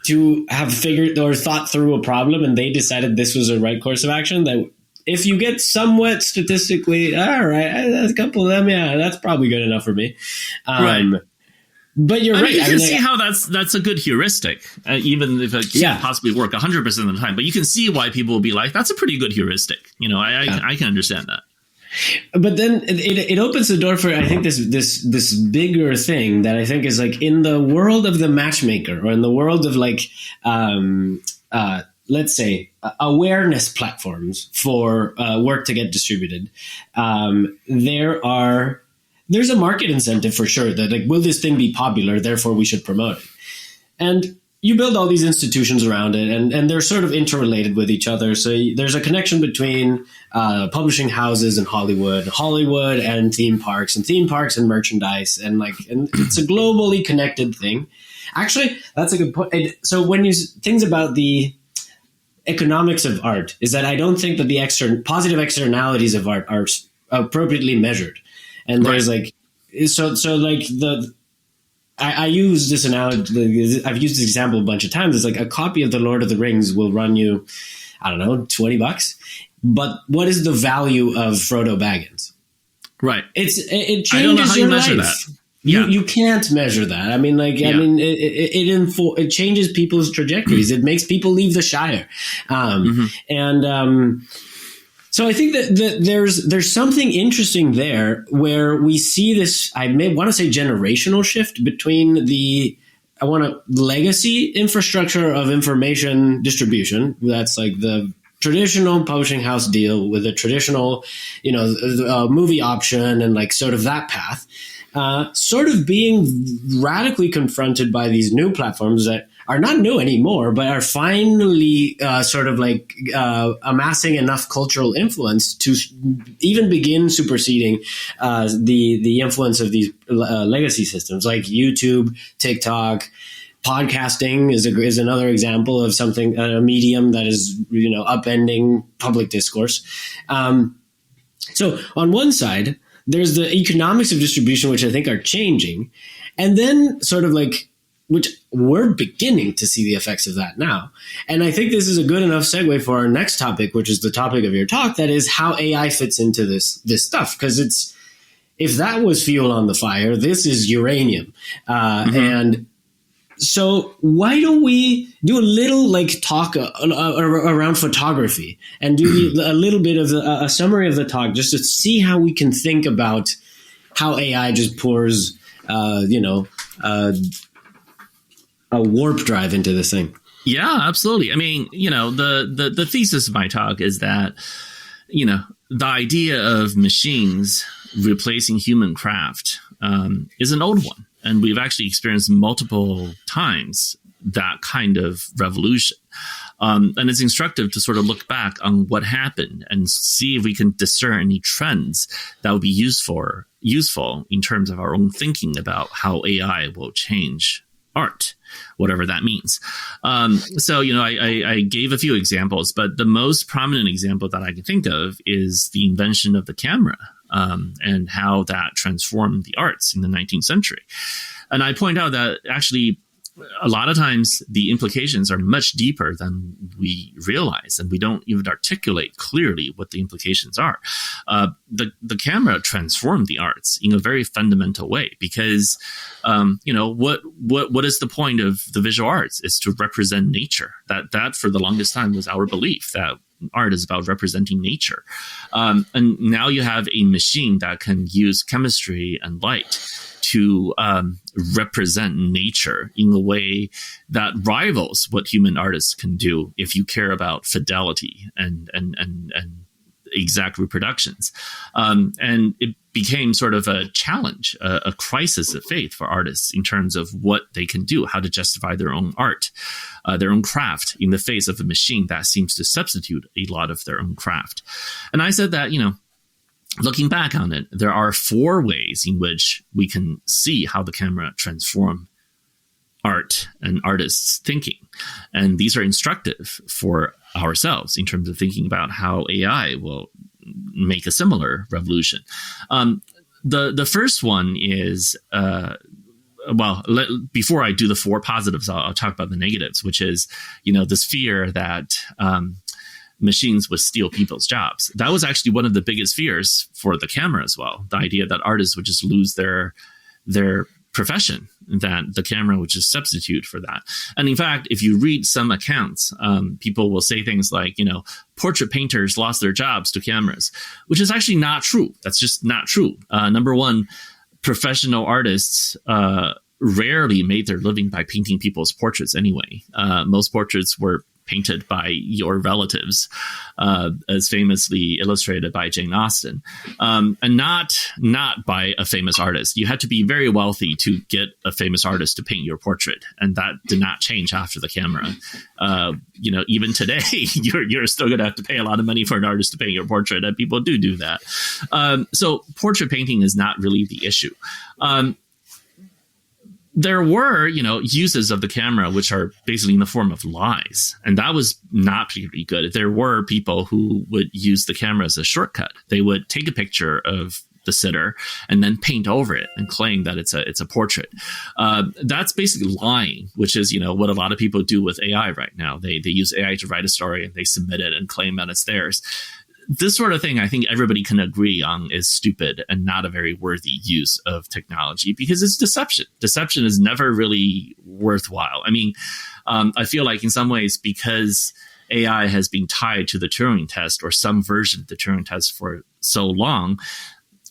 to have figured or thought through a problem and they decided this was the right course of action, that if you get somewhat statistically, all right, a couple of them, yeah, that's probably good enough for me. Right. But you're right. You can see how that's a good heuristic, even if it can't possibly work 100% of the time. But you can see why people will be like, that's a pretty good heuristic. I can understand that. But then it opens the door for, I think, this bigger thing that I think is like in the world of the matchmaker, or in the world of like, let's say, awareness platforms for work to get distributed. There's a market incentive for sure that, like, will this thing be popular? Therefore, we should promote it. And you build all these institutions around it, and they're sort of interrelated with each other. So there's a connection between publishing houses and Hollywood and theme parks and merchandise, and it's a globally connected thing. Actually, that's a good point. So when you things about the economics of art is that I don't think that the positive externalities of art are appropriately measured. And there's I use this analogy. I've used this example a bunch of times. It's like a copy of The Lord of the Rings will run you, I don't know, $20. But what is the value of Frodo Baggins? Right. It changes I don't know how you measure life. that. Yeah. You can't measure that. I mean, it changes people's trajectories. It makes people leave the Shire, So I think that there's something interesting there where we see this, I may want to say, generational shift between the legacy infrastructure of information distribution. That's like the traditional publishing house deal with a traditional, movie option and like sort of that path, sort of being radically confronted by these new platforms that are not new anymore, but are finally amassing enough cultural influence to even begin superseding the influence of these legacy systems like YouTube, TikTok. Podcasting is another example of something, a medium that is upending public discourse. So on one side, there's the economics of distribution, which I think are changing, and then which we're beginning to see the effects of that now. And I think this is a good enough segue for our next topic, which is the topic of your talk, that is how AI fits into this stuff. Because if that was fuel on the fire, this is uranium. And so why don't we do a little talk around photography and do a little bit of a summary of the talk, just to see how we can think about how AI just pours, a warp drive into this thing. Yeah, absolutely. I mean, the thesis of my talk is that, the idea of machines replacing human craft is an old one. And we've actually experienced multiple times that kind of revolution. And it's instructive to sort of look back on what happened and see if we can discern any trends that would be useful in terms of our own thinking about how AI will change art, whatever that means. So, I gave a few examples, but the most prominent example that I can think of is the invention of the camera. And how that transformed the arts in the 19th century. And I point out that actually a lot of times the implications are much deeper than we realize, and we don't even articulate clearly what the implications are. The camera transformed the arts in a very fundamental way because, what is the point of the visual arts? Is to represent nature. That for the longest time was our belief, that art is about representing nature. And now you have a machine that can use chemistry and light to represent nature in a way that rivals what human artists can do if you care about fidelity and exact reproductions. And it became sort of a challenge, a crisis of faith for artists in terms of what they can do, how to justify their own art, their own craft in the face of a machine that seems to substitute a lot of their own craft. And I said that, looking back on it, there are 4 ways in which we can see how the camera transformed art and artists' thinking. And these are instructive for ourselves in terms of thinking about how AI will make a similar revolution. The first one is before I do the 4 positives, I'll talk about the negatives, which is, this fear that machines would steal people's jobs. That was actually one of the biggest fears for the camera as well. The idea that artists would just lose their profession, that the camera would just substitute for that. And in fact, if you read some accounts, people will say things like, portrait painters lost their jobs to cameras, which is actually not true. That's just not true. Number one, professional artists rarely made their living by painting people's portraits anyway. Most portraits were painted by your relatives, as famously illustrated by Jane Austen, and not by a famous artist. You had to be very wealthy to get a famous artist to paint your portrait, and that did not change after the camera. Even today, you're still going to have to pay a lot of money for an artist to paint your portrait, and people do that. So portrait painting is not really the issue. There were, uses of the camera which are basically in the form of lies, and that was not particularly good. There were people who would use the camera as a shortcut. They would take a picture of the sitter and then paint over it and claim that it's a portrait. That's basically lying, which is, what a lot of people do with AI right now. They use AI to write a story and they submit it and claim that it's theirs. This sort of thing, I think everybody can agree on, is stupid and not a very worthy use of technology because it's deception. Deception is never really worthwhile. I mean, I feel like in some ways, because AI has been tied to the Turing test or some version of the Turing test for so long,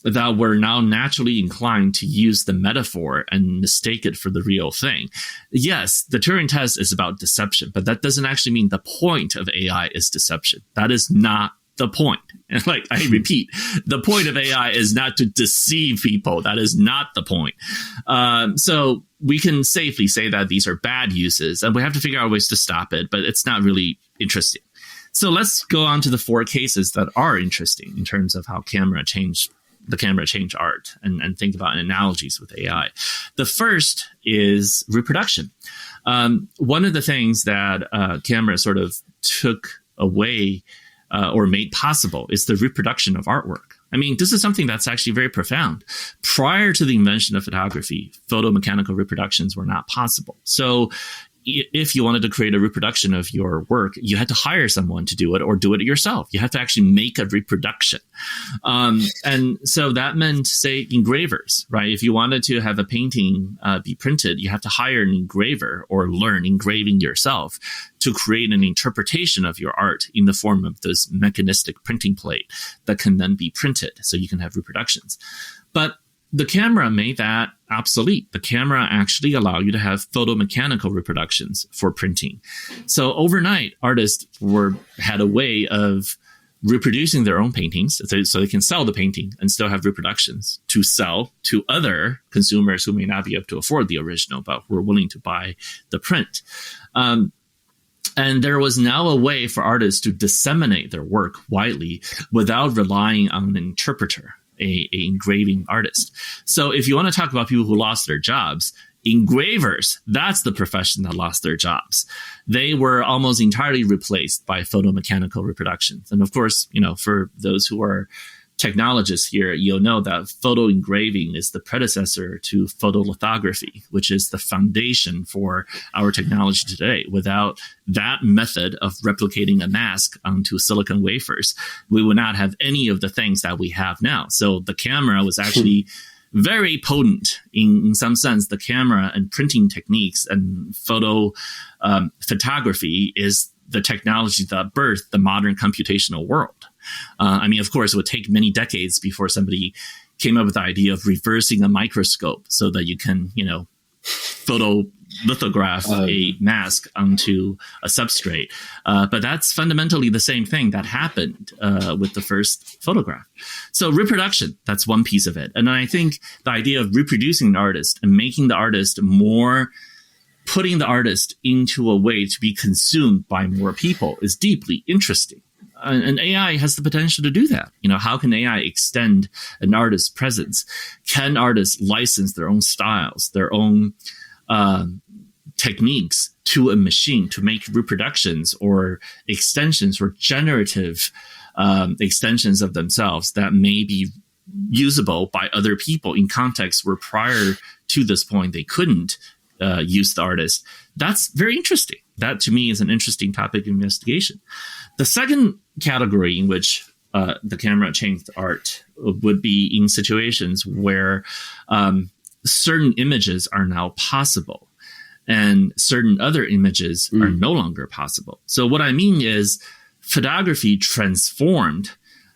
that we're now naturally inclined to use the metaphor and mistake it for the real thing. Yes, the Turing test is about deception, but that doesn't actually mean the point of AI is deception. That is not the point. And I repeat, the point of AI is not to deceive people. That is not the point. So we can safely say that these are bad uses, and we have to figure out ways to stop it, but it's not really interesting. So let's go on to the 4 cases that are interesting in terms of how the camera changed art, and think about analogies with AI. The first is reproduction. One of the things that camera sort of took away or made possible is the reproduction of artwork. I mean, this is something that's actually very profound. Prior to the invention of photography, photomechanical reproductions were not possible. So if you wanted to create a reproduction of your work, you had to hire someone to do it or do it yourself. You had to actually make a reproduction. And so that meant, say, engravers, right? If you wanted to have a painting be printed, you have to hire an engraver or learn engraving yourself to create an interpretation of your art in the form of this mechanistic printing plate that can then be printed so you can have reproductions. But the camera made that obsolete. The camera actually allowed you to have photomechanical reproductions for printing. So overnight, artists had a way of reproducing their own paintings so they can sell the painting and still have reproductions to sell to other consumers who may not be able to afford the original, but who are willing to buy the print. And there was now a way for artists to disseminate their work widely without relying on an interpreter, a engraving artist. So if you want to talk about people who lost their jobs, engravers, that's the profession that lost their jobs. They were almost entirely replaced by photomechanical reproductions. And of course, for those who are technologists here, you'll know that photo engraving is the predecessor to photolithography, which is the foundation for our technology today. Without that method of replicating a mask onto silicon wafers, we would not have any of the things that we have now. So the camera was actually very potent in some sense. The camera and printing techniques and photography is the technology that birthed the modern computational world. Of course, it would take many decades before somebody came up with the idea of reversing a microscope so that you can, photolithograph a mask onto a substrate. But that's fundamentally the same thing that happened with the first photograph. So reproduction, that's one piece of it. And I think the idea of reproducing an artist and making the artist more, putting the artist into a way to be consumed by more people is deeply interesting. And AI has the potential to do that. How can AI extend an artist's presence? Can artists license their own styles, their own techniques to a machine to make reproductions or extensions or generative extensions of themselves that may be usable by other people in contexts where prior to this point they couldn't use the artist. That's very interesting. That to me is an interesting topic of investigation. The second category in which the camera changed art would be in situations where certain images are now possible and certain other images are no longer possible. So what I mean is photography transformed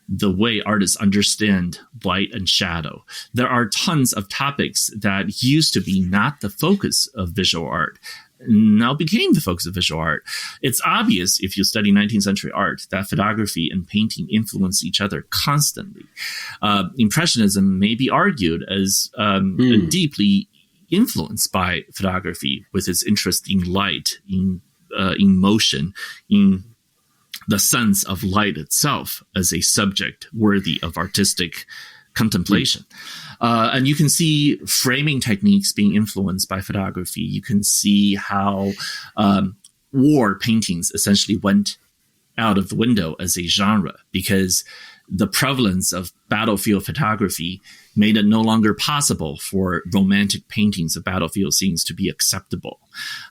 the way artists understand light and shadow. There are tons of topics that used to be not the focus of visual art, now became the focus of visual art. It's obvious if you study 19th century art that photography and painting influence each other constantly. Impressionism may be argued as deeply influenced by photography with its interest in light, in motion, in the sense of light itself as a subject worthy of artistic contemplation. And you can see framing techniques being influenced by photography. You can see how war paintings essentially went out of the window as a genre because the prevalence of battlefield photography made it no longer possible for romantic paintings of battlefield scenes to be acceptable.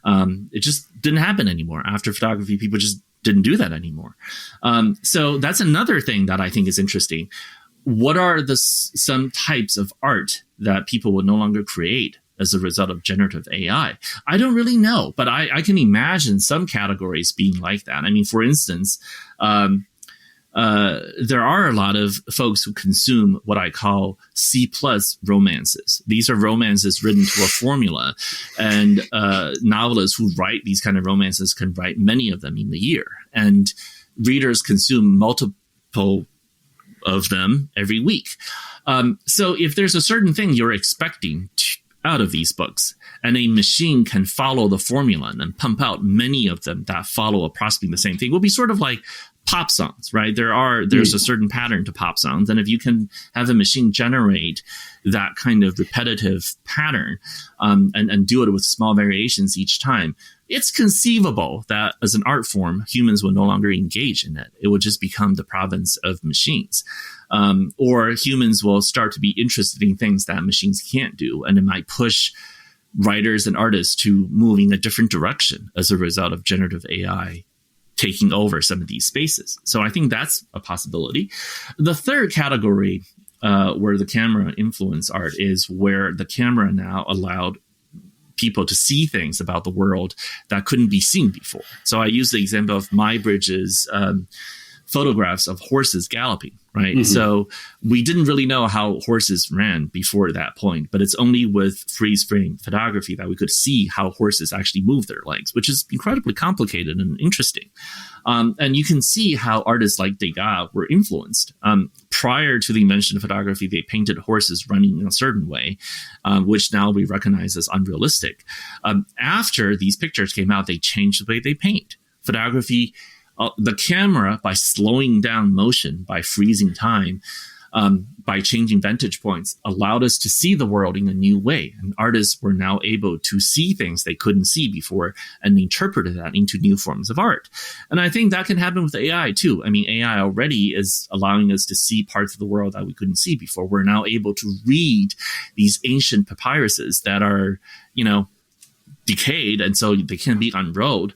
It just didn't happen anymore. After photography, people just didn't do that anymore. So that's another thing that I think is interesting. What are some types of art that people will no longer create as a result of generative AI? I don't really know, but I can imagine some categories being like that. I mean, for instance, there are a lot of folks who consume what I call C+ romances. These are romances written to a formula, and novelists who write these kind of romances can write many of them in a year, and readers consume multiple of them every week. So if there's a certain thing you're expecting out of these books, and a machine can follow the formula and pump out many of them that follow approximately the same thing, will be sort of like pop songs, right? There's a certain pattern to pop songs. And if you can have a machine generate that kind of repetitive pattern and do it with small variations each time, it's conceivable that as an art form, humans will no longer engage in it. It will just become the province of machines. Or humans will start to be interested in things that machines can't do. And it might push writers and artists to move in a different direction as a result of generative AI taking over some of these spaces. So I think that's a possibility. The third category where the camera influenced art is where the camera now allowed people to see things about the world that couldn't be seen before. So I use the example of Muybridge's photographs of horses galloping, right? Mm-hmm. So we didn't really know how horses ran before that point, but it's only with freeze frame photography that we could see how horses actually move their legs, which is incredibly complicated and interesting. And you can see how artists like Degas were influenced. Prior to the invention of photography, they painted horses running in a certain way, which now we recognize as unrealistic. After these pictures came out, they changed the way they paint. Photography, the camera, by slowing down motion, by freezing time, by changing vantage points, allowed us to see the world in a new way. And artists were now able to see things they couldn't see before and interpreted that into new forms of art. And I think that can happen with AI too. I mean, AI already is allowing us to see parts of the world that we couldn't see before. We're now able to read these ancient papyruses that are, decayed, and so they can be unrolled.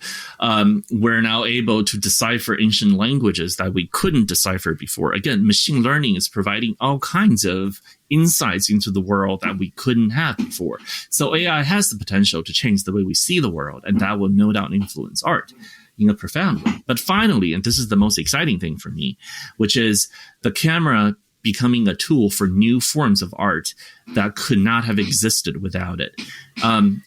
We're now able to decipher ancient languages that we couldn't decipher before. Again, machine learning is providing all kinds of insights into the world that we couldn't have before. So AI has the potential to change the way we see the world, and that will no doubt influence art in a profound way. But finally, and this is the most exciting thing for me, which is the camera becoming a tool for new forms of art that could not have existed without it.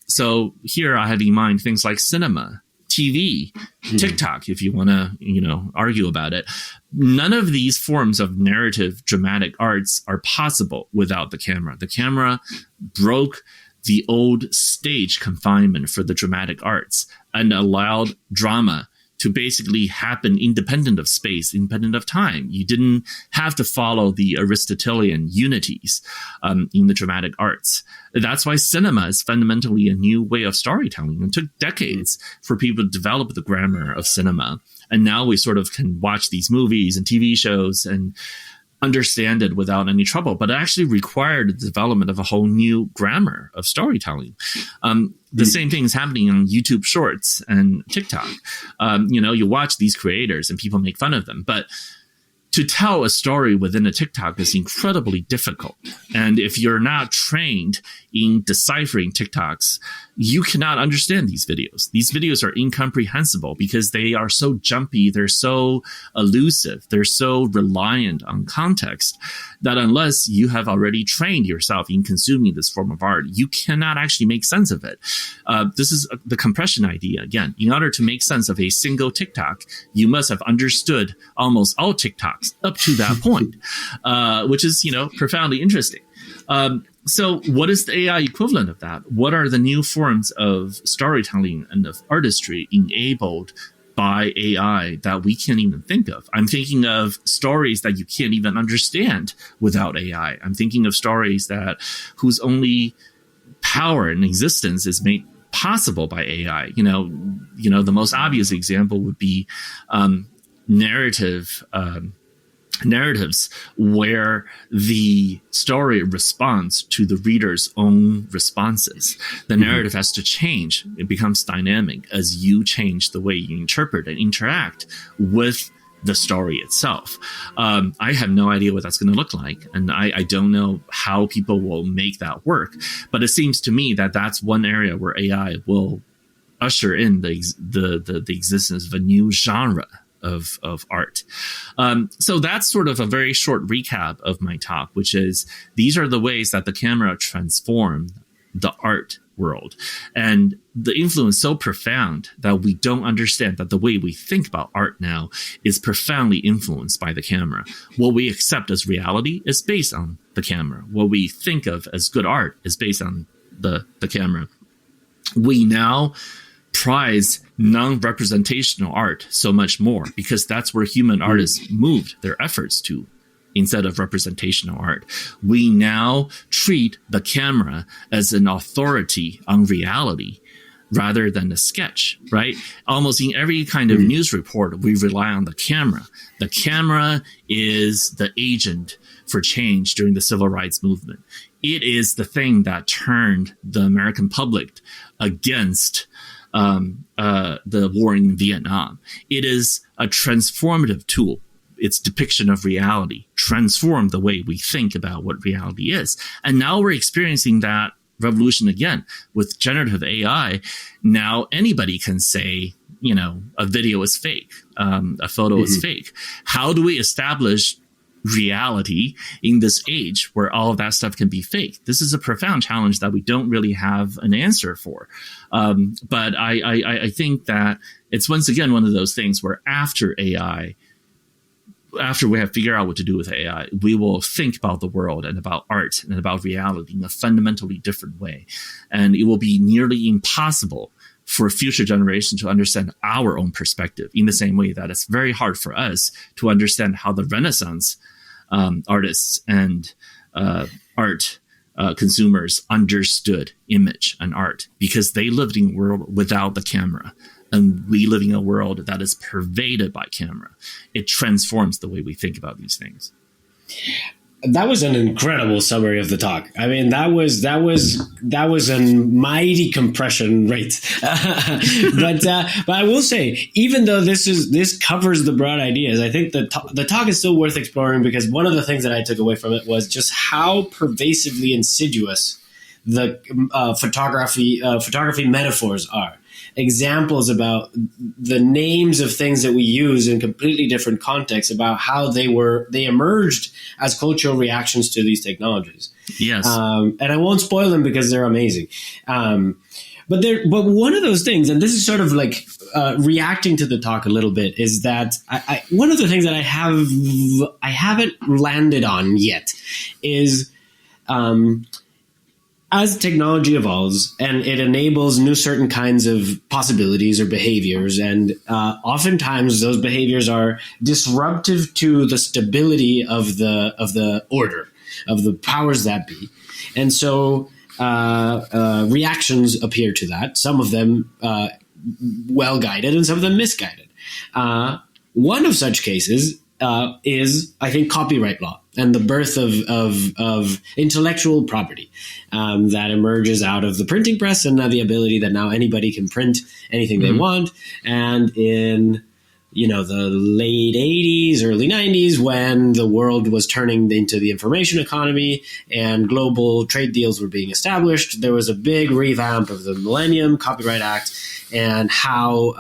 So here I have in mind things like cinema, TV, TikTok, if you want to, argue about it. None of these forms of narrative dramatic arts are possible without the camera. The camera broke the old stage confinement for the dramatic arts and allowed drama to basically happen independent of space, independent of time. You didn't have to follow the Aristotelian unities in the dramatic arts. That's why cinema is fundamentally a new way of storytelling. It took decades for people to develop the grammar of cinema. And now we sort of can watch these movies and TV shows and understand it without any trouble, but it actually required the development of a whole new grammar of storytelling. The same thing is happening on YouTube Shorts and TikTok. You watch these creators and people make fun of them, but to tell a story within a TikTok is incredibly difficult. And if you're not trained in deciphering TikToks, you cannot understand these videos. These videos are incomprehensible because they are so jumpy, they're so elusive, they're so reliant on context that unless you have already trained yourself in consuming this form of art, you cannot actually make sense of it. This is the compression idea. Again, in order to make sense of a single TikTok, you must have understood almost all TikToks up to that point, which is, profoundly interesting. So what is the AI equivalent of that? What are the new forms of storytelling and of artistry enabled by AI that we can't even think of? I'm thinking of stories that you can't even understand without AI. I'm thinking of stories whose only power and existence is made possible by AI. The most obvious example would be narratives where the story responds to the reader's own responses. The narrative has to change. It becomes dynamic as you change the way you interpret and interact with the story itself. I have no idea what that's going to look like, and I don't know how people will make that work. But it seems to me that that's one area where AI will usher in the existence of a new genre of art. So that's sort of a very short recap of my talk, which is these are the ways that the camera transformed the art world. And the influence so profound that we don't understand that the way we think about art now is profoundly influenced by the camera. What we accept as reality is based on the camera. What we think of as good art is based on the camera. We now prize non-representational art so much more because that's where human artists moved their efforts to instead of representational art. We now treat the camera as an authority on reality rather than a sketch, right? Almost in every kind of news report, we rely on the camera. The camera is the agent for change during the civil rights movement. It is the thing that turned the American public against the war in Vietnam. It is a transformative tool. Its depiction of reality transformed the way we think about what reality is. And now we're experiencing that revolution again with generative AI. Now anybody can say, a video is fake, a photo is fake. How do we establish reality in this age where all of that stuff can be fake? This is a profound challenge that we don't really have an answer for. But I think that it's once again one of those things where after we have figured out what to do with AI, we will think about the world and about art and about reality in a fundamentally different way. And it will be nearly impossible for future generations to understand our own perspective in the same way that it's very hard for us to understand how the Renaissance artists and art consumers understood image and art because they lived in a world without the camera. And we live in a world that is pervaded by camera. It transforms the way we think about these things. That was an incredible summary of the talk. I mean, that was a mighty compression rate. but I will say, even though this covers the broad ideas, I think the talk is still worth exploring because one of the things that I took away from it was just how pervasively insidious the photography metaphors are. Examples about the names of things that we use in completely different contexts about how they emerged as cultural reactions to these technologies. Yes. And I won't spoil them because they're amazing. But one of those things, and this is sort of like reacting to the talk a little bit, is that one of the things that I haven't landed on yet is as technology evolves and it enables new certain kinds of possibilities or behaviors, and oftentimes those behaviors are disruptive to the stability of the order, of the powers that be. And so reactions appear to that, some of them well-guided and some of them misguided. One of such cases is, I think, copyright law. and the birth of intellectual property that emerges out of the printing press, and now the ability that now anybody can print anything they want. And in the late 80s, early 90s, when the world was turning into the information economy and global trade deals were being established, there was a big revamp of the Millennium Copyright Act and how,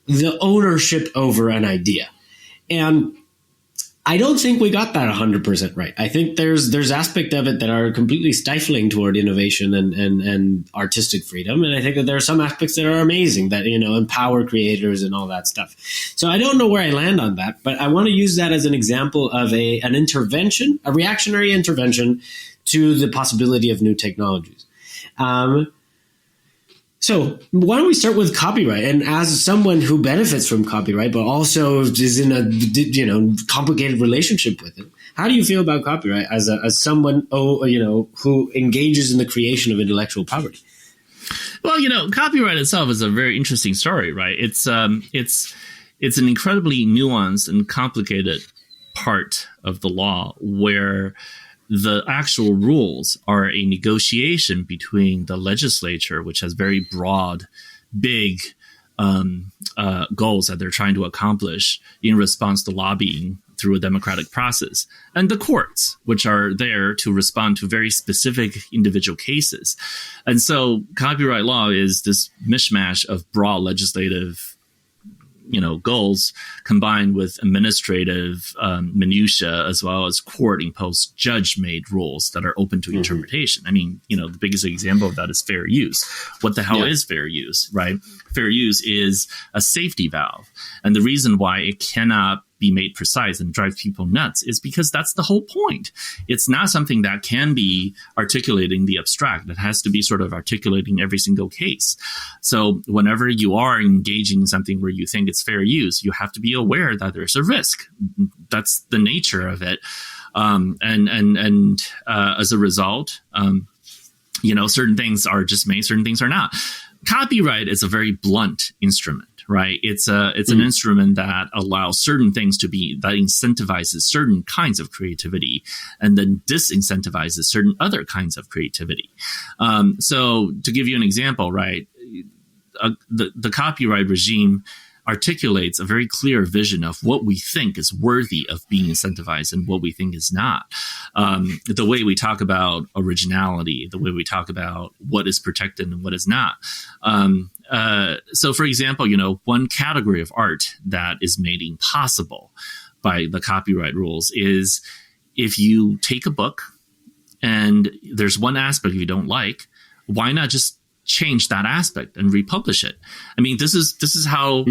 the ownership over an idea. And I don't think we got that 100% right. I think there's aspects of it that are completely stifling toward innovation and artistic freedom. And I think that there are some aspects that are amazing that, empower creators and all that stuff. So I don't know where I land on that, but I want to use that as an example of an intervention, a reactionary intervention to the possibility of new technologies. So why don't we start with copyright? And as someone who benefits from copyright, but also is in a complicated relationship with it, how do you feel about copyright as someone who engages in the creation of intellectual property? Well, copyright itself is a very interesting story, right? It's an incredibly nuanced and complicated part of the law where the actual rules are a negotiation between the legislature, which has very broad, big goals that they're trying to accomplish in response to lobbying through a democratic process, and the courts, which are there to respond to very specific individual cases. And so copyright law is this mishmash of broad legislative goals combined with administrative minutia, as well as court-imposed judge-made rules that are open to interpretation. I mean, the biggest example of that is fair use. What the hell is fair use, right? Fair use is a safety valve. And the reason why it cannot be made precise and drive people nuts is because that's the whole point. It's not something that can be articulating the abstract. It has to be sort of articulating every single case. So whenever you are engaging in something where you think it's fair use, you have to be aware that there's a risk. That's the nature of it. And as a result, certain things are just made, certain things are not. Copyright is a very blunt instrument. Right. It's an instrument that allows certain things that incentivizes certain kinds of creativity and then disincentivizes certain other kinds of creativity. So to give you an example, right, the copyright regime articulates a very clear vision of what we think is worthy of being incentivized and what we think is not. The way we talk about originality, the way we talk about what is protected and what is not. So, for example, one category of art that is made impossible by the copyright rules is if you take a book and there's one aspect you don't like, why not just change that aspect and republish it? I mean, this is how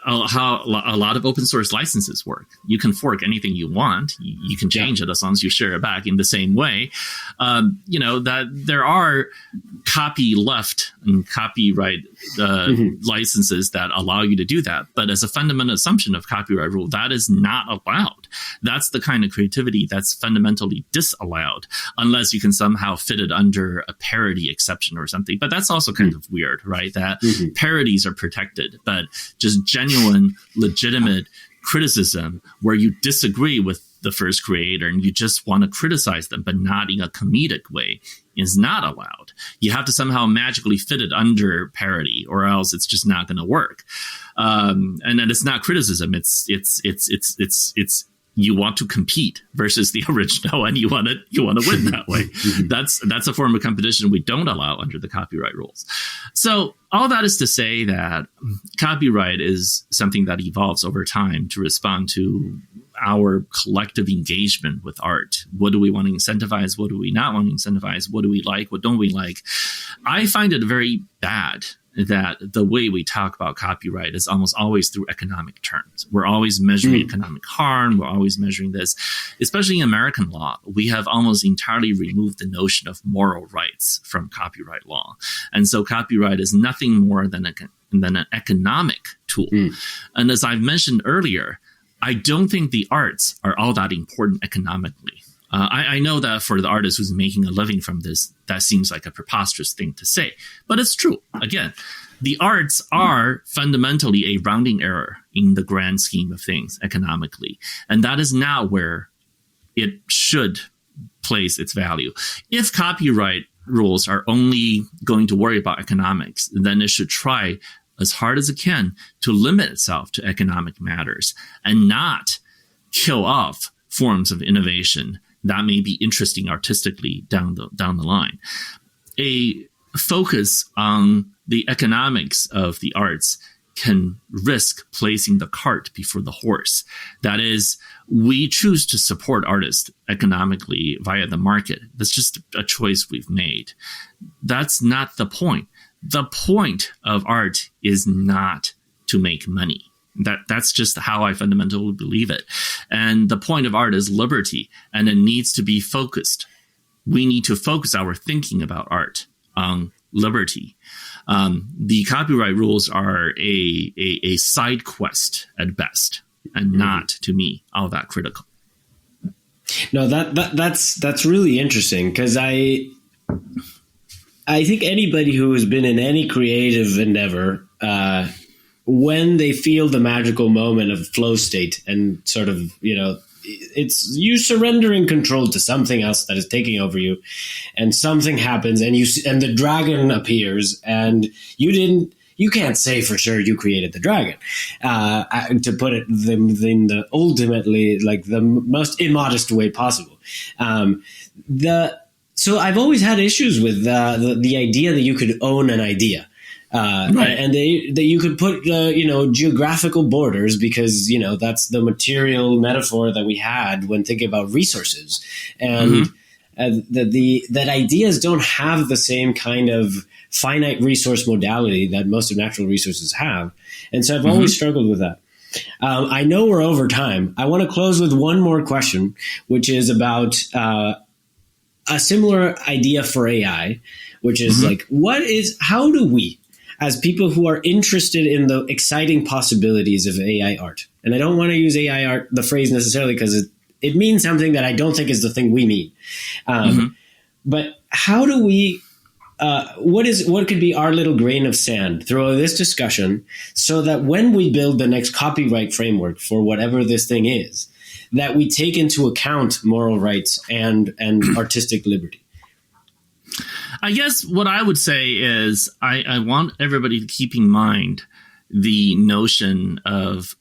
how a lot of open source licenses work. You can fork anything you want. You can change it as long as you share it back in the same way. That there are copyleft and copyright licenses that allow you to do that. But as a fundamental assumption of copyright rule, that is not allowed. That's the kind of creativity that's fundamentally disallowed, unless you can somehow fit it under a parody exception or something. But that's also kind of weird, right? That parodies are protected, but just genuine, legitimate criticism where you disagree with the first creator and you just want to criticize them, but not in a comedic way, is not allowed. You have to somehow magically fit it under parody, or else it's just not going to work. And then it's not criticism. It's you want to compete versus the original, and you want to win that way. That's a form of competition we don't allow under the copyright rules. So all that is to say that copyright is something that evolves over time to respond to our collective engagement with art. What do we want to incentivize? What do we not want to incentivize? What do we like? What don't we like? I find it very bad that the way we talk about copyright is almost always through economic terms. We're always measuring economic harm. We're always measuring this. Especially in American law, we have almost entirely removed the notion of moral rights from copyright law. And so copyright is nothing more than an economic tool. And as I've mentioned earlier, I don't think the arts are all that important economically. I know that for the artist who's making a living from this, that seems like a preposterous thing to say, but it's true. Again, the arts are fundamentally a rounding error in the grand scheme of things economically, and that is not where it should place its value. If copyright rules are only going to worry about economics, then it should try as hard as it can to limit itself to economic matters and not kill off forms of innovation that may be interesting artistically down the line. A focus on the economics of the arts can risk placing the cart before the horse. That is, we choose to support artists economically via the market. That's just a choice we've made. That's not the point. The point of art is not to make money. That's just how I fundamentally believe it. And the point of art is liberty, and it needs to be focused. We need to focus our thinking about art on liberty. The copyright rules are a side quest at best, and not, to me, all that critical. No, that's really interesting, because I think anybody who has been in any creative endeavor, when they feel the magical moment of flow state and sort of, it's you surrendering control to something else that is taking over you, and something happens, and the dragon appears, and you can't say for sure you created the dragon, to put it in the ultimately, like, the most immodest way possible. So I've always had issues with the idea that you could own an idea. Right. And that you could put, geographical borders, because, that's the material metaphor that we had when thinking about resources, and that ideas don't have the same kind of finite resource modality that most of natural resources have. And so I've always struggled with that. I know we're over time. I want to close with one more question, which is about a similar idea for AI, which is how do we, as people who are interested in the exciting possibilities of AI art, and I don't want to use AI art, the phrase necessarily, because it means something that I don't think is the thing we mean. But how do we, what could be our little grain of sand through this discussion, so that when we build the next copyright framework for whatever this thing is, that we take into account moral rights and artistic liberty? I guess what I would say is I want everybody to keep in mind the notion of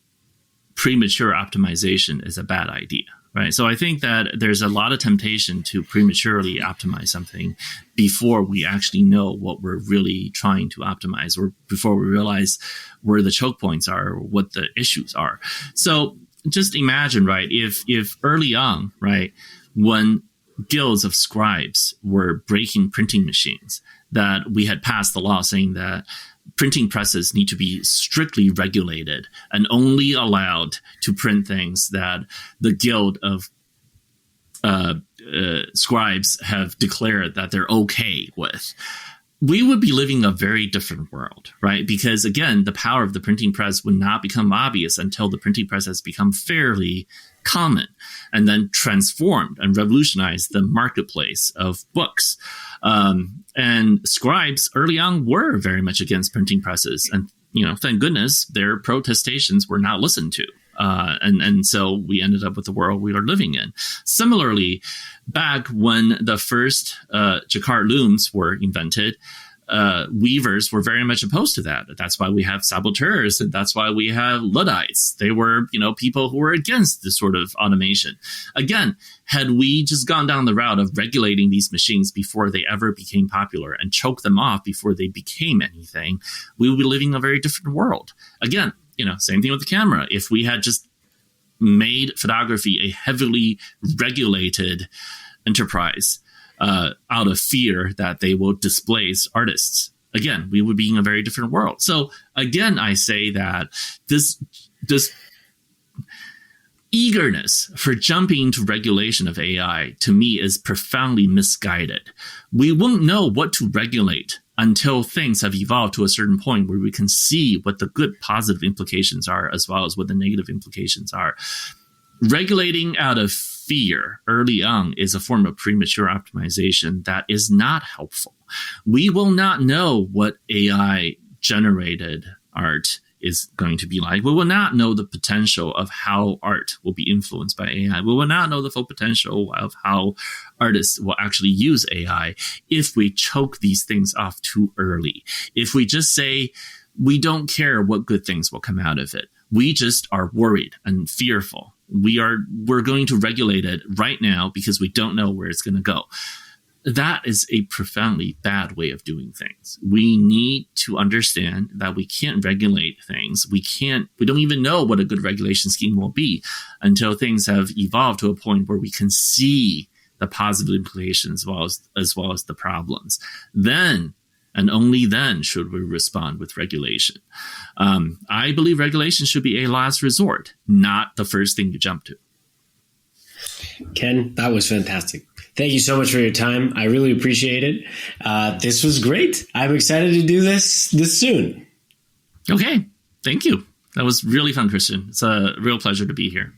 premature optimization is a bad idea, right? So I think that there's a lot of temptation to prematurely optimize something before we actually know what we're really trying to optimize, or before we realize where the choke points are, or what the issues are. So just imagine, right, if early on, right, when guilds of scribes were breaking printing machines, that we had passed the law saying that printing presses need to be strictly regulated and only allowed to print things that the guild of scribes have declared that they're okay with. We would be living a very different world, right? Because again, the power of the printing press would not become obvious until the printing press has become fairly common, and then transformed and revolutionized the marketplace of books. And scribes early on were very much against printing presses, and thank goodness their protestations were not listened to. And so we ended up with the world we are living in. Similarly, back when the first jacquard looms were invented, weavers were very much opposed to that. That's why we have saboteurs, and that's why we have Luddites. They were, people who were against this sort of automation. Again, had we just gone down the route of regulating these machines before they ever became popular and choked them off before they became anything, we would be living a very different world. Again, same thing with the camera. If we had just made photography a heavily regulated enterprise, out of fear that they will displace artists, again, we would be in a very different world. So again, I say that this eagerness for jumping into regulation of AI, to me, is profoundly misguided. We won't know what to regulate until things have evolved to a certain point where we can see what the good positive implications are, as well as what the negative implications are. Regulating out of fear early on is a form of premature optimization that is not helpful. We will not know what AI generated art is going to be like. We will not know the potential of how art will be influenced by AI. We will not know the full potential of how artists will actually use AI if we choke these things off too early. If we just say, we don't care what good things will come out of it. We just are worried and fearful. We're going to regulate it right now because we don't know where it's going to go. That is a profoundly bad way of doing things. We need to understand that we can't regulate things. We don't even know what a good regulation scheme will be until things have evolved to a point where we can see the positive implications as well as the problems. Then, and only then, should we respond with regulation. I believe regulation should be a last resort, not the first thing you jump to. Ken, that was fantastic. Thank you so much for your time. I really appreciate it. This was great. I'm excited to do this soon. Okay. Thank you. That was really fun, Christian. It's a real pleasure to be here.